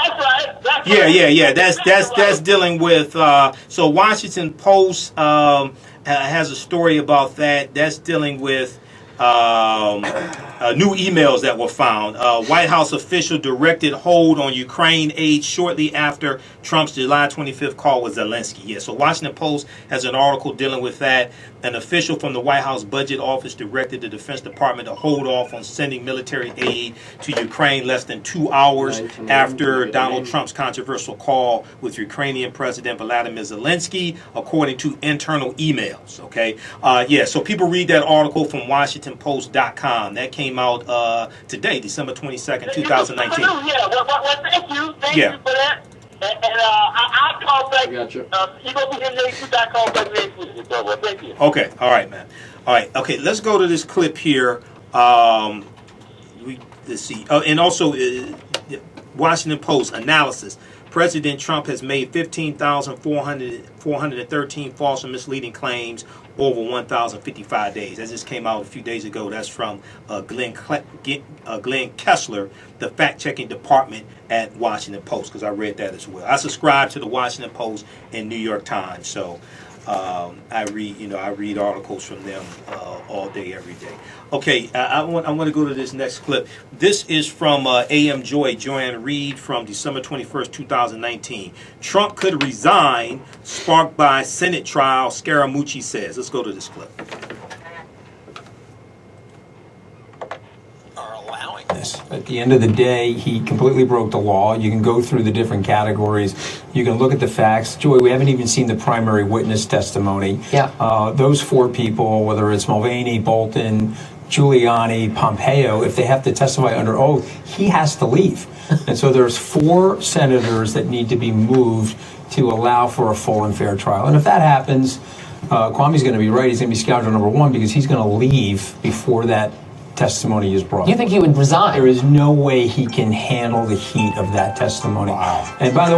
that's right. Yeah. That's dealing with. So Washington Post has a story about that. That's dealing with new emails that were found. White House official directed hold on Ukraine aid shortly after Trump's July 25th call with Zelensky. Yeah, so Washington Post has an article dealing with that. An official from the White House Budget Office directed the Defense Department to hold off on sending military aid to Ukraine less than 2 hours after Donald Trump's controversial call with Ukrainian President Vladimir Zelensky, according to internal emails. Okay, so people read that article from WashingtonPost.com. That came out today, December 22nd, 2019. Yeah, well, thank you for that. And I'll call back. Gotcha. You're going to be here next week. I'll call back next week. So, thank you. Okay. All right, man. All right. Okay. Let's go to this clip here. Let's see. And also, Washington Post analysis. President Trump has made 15,413 false and misleading claims over 1,055 days. That just came out a few days ago. That's from Glenn Kessler, the fact-checking department at Washington Post, because I read that as well. I subscribe to the Washington Post and New York Times, so I read articles from them all day, every day. Okay, I want to go to this next clip. This is from AM Joy, Joanne Reed, from December 21st, 2019. Trump could resign, sparked by Senate trial, Scaramucci says. Let's go to this clip. Are allowing witness. At the end of the day, he completely broke the law. You can go through the different categories. You can look at the facts. Joy, we haven't even seen the primary witness testimony. Yeah. Those four people, whether it's Mulvaney, Bolton, Giuliani, Pompeo, if they have to testify under oath, he has to leave. And so there's 4 senators that need to be moved to allow for a full and fair trial. And if that happens, Kwame's going to be right. He's going to be scoundrel number 1 because he's going to leave before that testimony is brought. You think he would resign? There is no way he can handle the heat of that testimony. Wow. And by the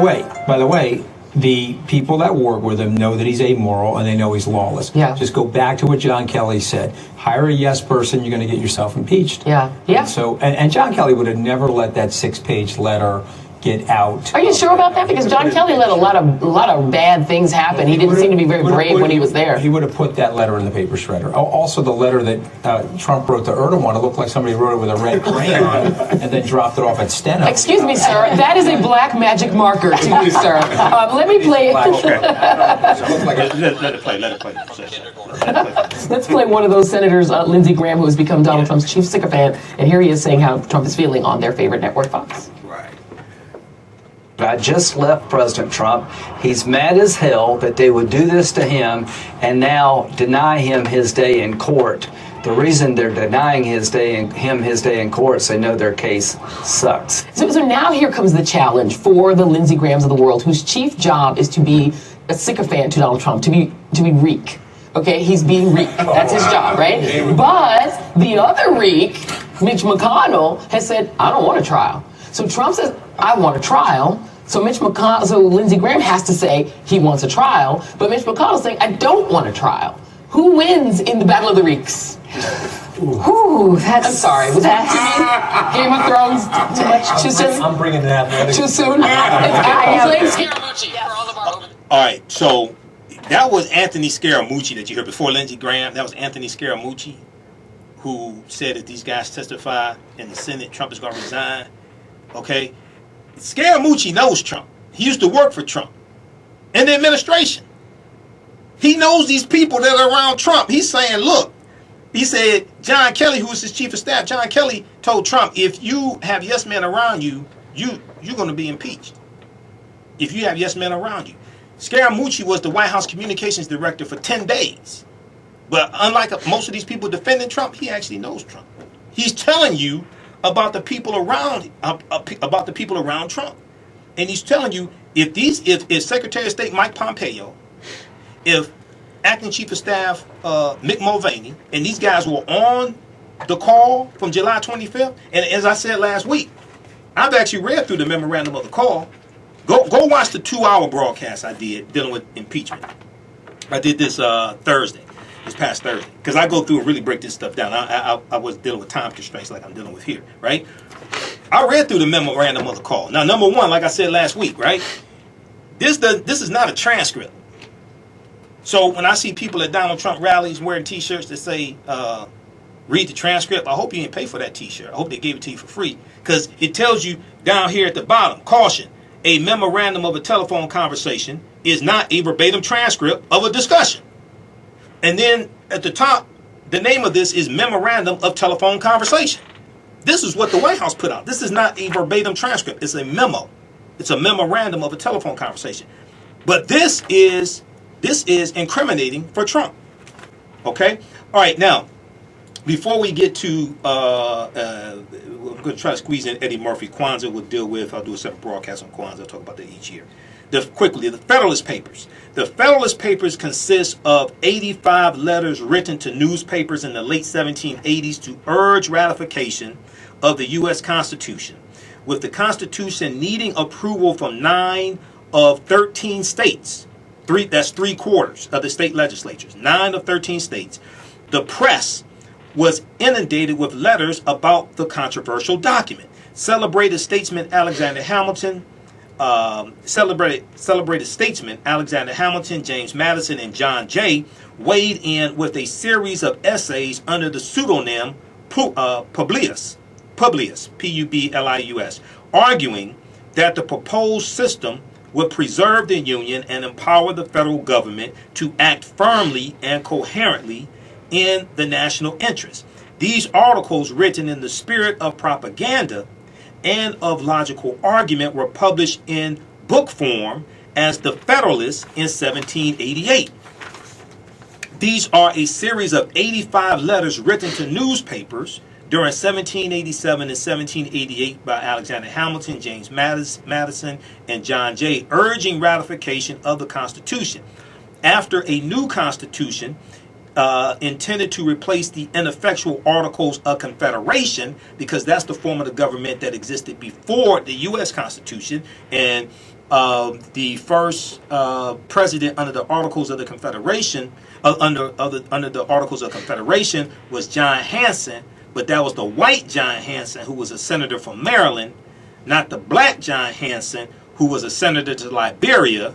way, the people that work with him know that he's amoral and they know he's lawless. Yeah. Just go back to what John Kelly said. Hire a yes person, you're going to get yourself impeached. Yeah. Yeah. And so, and John Kelly would have never let that 6-page letter get out. Are you sure about that? Because John Kelly let a lot of bad things happen. He didn't seem to be very brave when he was there. He would have put that letter in the paper shredder. Also, the letter that Trump wrote to Erdogan, it looked like somebody wrote it with a red crayon and then dropped it off at Steno. Excuse me, sir. That is a black magic marker to you, sir. Let me play. Let it play. Let's play one of those senators, Lindsey Graham, who has become Donald Trump's chief sycophant, and here he is saying how Trump is feeling on their favorite network, Fox. I just left President Trump. He's mad as hell that they would do this to him and now deny him his day in court. The reason they're denying him his day in court is they know their case sucks. So now here comes the challenge for the Lindsey Grahams of the world, whose chief job is to be a sycophant to Donald Trump, to be reek. Okay, he's being reek. That's his job, right? But the other reek, Mitch McConnell, has said, I don't want a trial. So Trump says, I want a trial. So Lindsey Graham has to say he wants a trial, but Mitch McConnell's saying, I don't want a trial. Who wins in the Battle of the Reeks? Ooh, I'm sorry. Was that Game of Thrones too much? Too soon? I'm bringing that. Too soon? All right, so that was Anthony Scaramucci that you heard before Lindsey Graham. That was Anthony Scaramucci who said that these guys testify in the Senate, Trump is going to resign. Okay? Scaramucci knows Trump. He used to work for Trump in the administration. He knows these people that are around Trump. He's saying, look, he said, John Kelly, who was his chief of staff, John Kelly told Trump, if you have yes men around you, you're going to be impeached. If you have yes men around you. Scaramucci was the White House communications director for 10 days. But unlike most of these people defending Trump, he actually knows Trump. He's telling you about the people around Trump, and he's telling you if Secretary of State Mike Pompeo, if Acting Chief of Staff Mick Mulvaney, and these guys were on the call from July 25th, and as I said last week, I've actually read through the memorandum of the call. Go watch the 2-hour broadcast I did dealing with impeachment. I did this this past Thursday, because I go through and really break this stuff down. I was dealing with time constraints like I'm dealing with here, right? I read through the memorandum of the call. Now, number one, like I said last week, right? This is not a transcript. So when I see people at Donald Trump rallies wearing T-shirts that say, read the transcript, I hope you didn't pay for that T-shirt. I hope they gave it to you for free, because it tells you down here at the bottom, caution, a memorandum of a telephone conversation is not a verbatim transcript of a discussion. And then at the top, the name of this is Memorandum of Telephone Conversation. This is what the White House put out. This is not a verbatim transcript. It's a memo. It's a memorandum of a telephone conversation. But this is incriminating for Trump. Okay? All right, now, before we get to, we're going to try to squeeze in Eddie Murphy. Kwanzaa we'll deal with. I'll do a separate broadcast on Kwanzaa. I'll talk about that each year. Quickly, the Federalist Papers. The Federalist Papers consist of 85 letters written to newspapers in the late 1780s to urge ratification of the U.S. Constitution, with the Constitution needing approval from 9 of 13 states. That's 3/4 of the state legislatures. 9 of 13 states. The press was inundated with letters about the controversial document. Celebrated statesman Alexander Hamilton, James Madison, and John Jay weighed in with a series of essays under the pseudonym Publius, Publius, arguing that the proposed system would preserve the Union and empower the federal government to act firmly and coherently in the national interest. These articles, written in the spirit of propaganda and of logical argument, were published in book form as The Federalist in 1788. These are a series of 85 letters written to newspapers during 1787 and 1788 by Alexander Hamilton, James Madison, and John Jay, urging ratification of the Constitution. After a new Constitution intended to replace the ineffectual Articles of Confederation, because that's the form of the government that existed before the U.S. Constitution, and the first president under the Articles of the Confederation, under the Articles of Confederation, was John Hanson, but that was the white John Hanson, who was a senator from Maryland, not the black John Hanson, who was a senator to Liberia,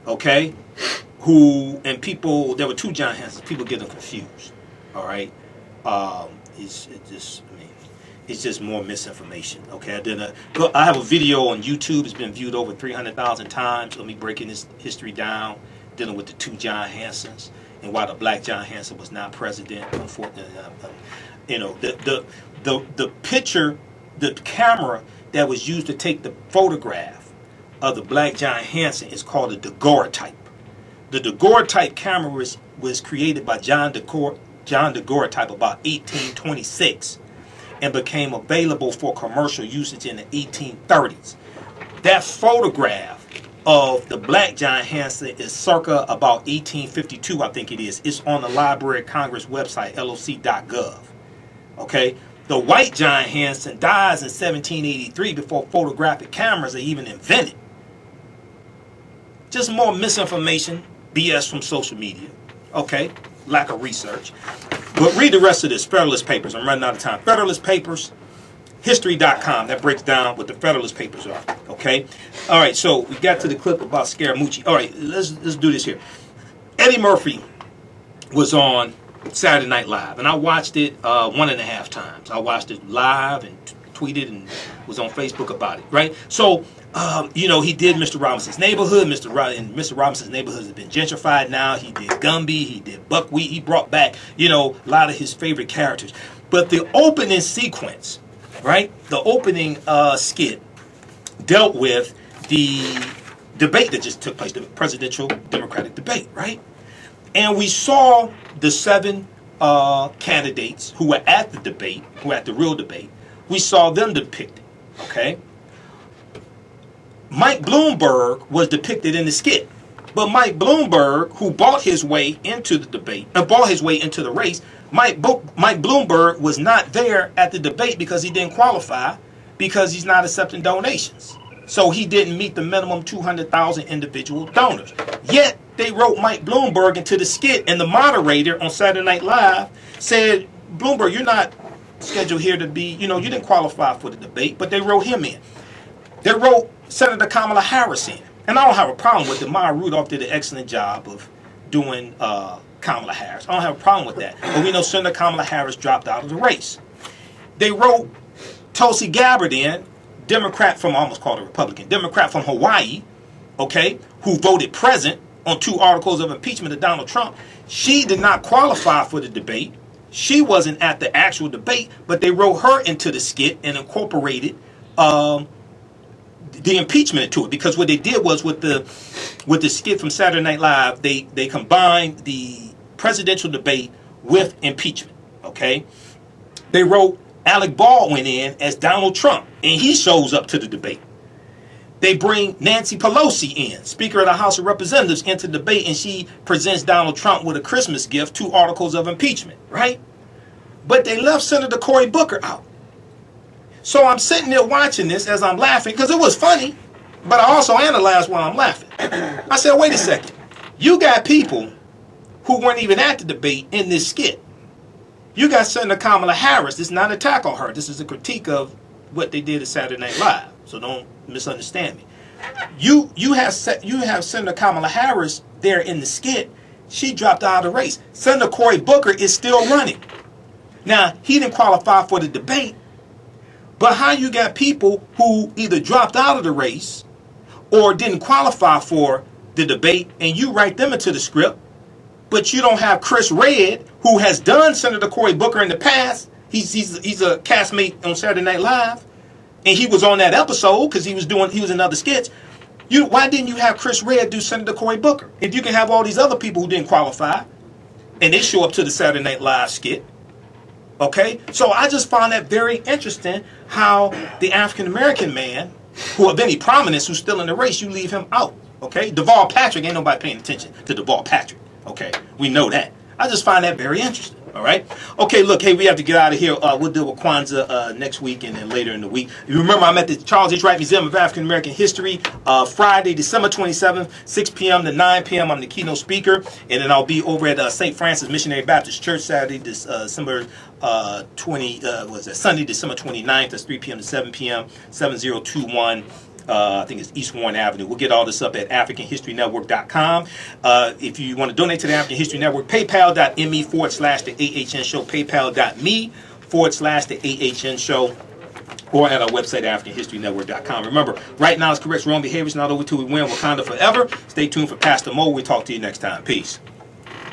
okay? And people, there were two John Hansons. People get them confused, all right? It's just more misinformation, okay? I have a video on YouTube. It's been viewed over 300,000 times of me breaking this history down, dealing with the two John Hansons and why the black John Hanson was not president. Unfortunately, you know, the picture, the camera that was used to take the photograph of the black John Hanson is called a daguerreotype. The daguerreotype camera was created by John daguerreotype about 1826 and became available for commercial usage in the 1830s. That photograph of the black John Hanson is circa about 1852, I think it is. It's on the Library of Congress website, loc.gov. Okay? The white John Hanson dies in 1783 before photographic cameras are even invented. Just more misinformation, BS from social media. Okay? Lack of research. But read the rest of this, Federalist Papers. I'm running out of time. Federalist Papers, history.com. That breaks down what the Federalist Papers are. Okay? All right, so we got to the clip about Scaramucci. All right, let's do this here. Eddie Murphy was on Saturday Night Live, and I watched it 1.5 times. I watched it live and tweeted and was on Facebook about it, right? So, you know, he did Mr. Robinson's Neighborhood. Mr. Robinson's Neighborhood has been gentrified now. He did Gumby. He did Buckwheat. He brought back, you know, a lot of his favorite characters. But the opening sequence, right, the opening skit dealt with the debate that just took place, the presidential Democratic debate, right? And we saw the 7 candidates who were at the debate, who were at the real debate. We saw them depicted, okay? Mike Bloomberg was depicted in the skit. But Mike Bloomberg, who bought his way into the debate, bought his way into the race, Mike Bloomberg was not there at the debate because he didn't qualify, because he's not accepting donations. So he didn't meet the minimum 200,000 individual donors. Yet, they wrote Mike Bloomberg into the skit, and the moderator on Saturday Night Live said, Bloomberg, you're not scheduled here to be, you know, you didn't qualify for the debate, but they wrote him in. They wrote Senator Kamala Harris in. And I don't have a problem with it. Maya Rudolph did an excellent job of doing Kamala Harris. I don't have a problem with that. But we know Senator Kamala Harris dropped out of the race. They wrote Tulsi Gabbard in, Democrat from, I almost called her Republican, Democrat from Hawaii, okay, who voted present on 2 articles of impeachment of Donald Trump. She did not qualify for the debate. She wasn't at the actual debate, but they wrote her into the skit and incorporated the impeachment to it, because what they did was with the skit from Saturday Night Live, they combined the presidential debate with impeachment. Okay, they wrote Alec Baldwin in as Donald Trump, and he shows up to the debate. They bring Nancy Pelosi in, Speaker of the House of Representatives, into the debate, and she presents Donald Trump with a Christmas gift, 2 articles of impeachment, right? But they left Senator Cory Booker out. So I'm sitting there watching this as I'm laughing, because it was funny, but I also analyzed while I'm laughing. I said, wait a second. You got people who weren't even at the debate in this skit. You got Senator Kamala Harris. This is not an attack on her. This is a critique of what they did at Saturday Night Live. So don't misunderstand me. You have Senator Kamala Harris there in the skit. She dropped out of the race. Senator Cory Booker is still running. Now, he didn't qualify for the debate. But how you got people who either dropped out of the race or didn't qualify for the debate, and you write them into the script, but you don't have Chris Redd, who has done Senator Cory Booker in the past. He's a castmate on Saturday Night Live, and he was on that episode because he was in other skits. Why didn't you have Chris Redd do Senator Cory Booker? If you can have all these other people who didn't qualify, and they show up to the Saturday Night Live skit. Okay, so I just found that very interesting how the African American man, who of any prominence, who's still in the race, you leave him out. Okay, Deval Patrick, ain't nobody paying attention to Deval Patrick. Okay, we know that. I just find that very interesting. All right. Okay, look, hey, we have to get out of here. We'll deal with Kwanzaa next week and then later in the week. You remember, I'm at the Charles H. Wright Museum of African American History Friday, December 27th, 6 p.m. to 9 p.m. I'm the keynote speaker. And then I'll be over at St. Francis Missionary Baptist Church Saturday, Sunday, December 29th. That's 3 p.m. to 7 p.m. 7021. I think it's East Warren Avenue. We'll get all this up at AfricanHistoryNetwork.com. If you want to donate to the African History Network, PayPal.me/TheAHNShow, PayPal.me/TheAHNShow, or at our website, AfricanHistoryNetwork.com. Remember, right now is correct wrong behaviors, not over till we win. Wakanda forever. Stay tuned for Pastor Mo. We'll talk to you next time. Peace.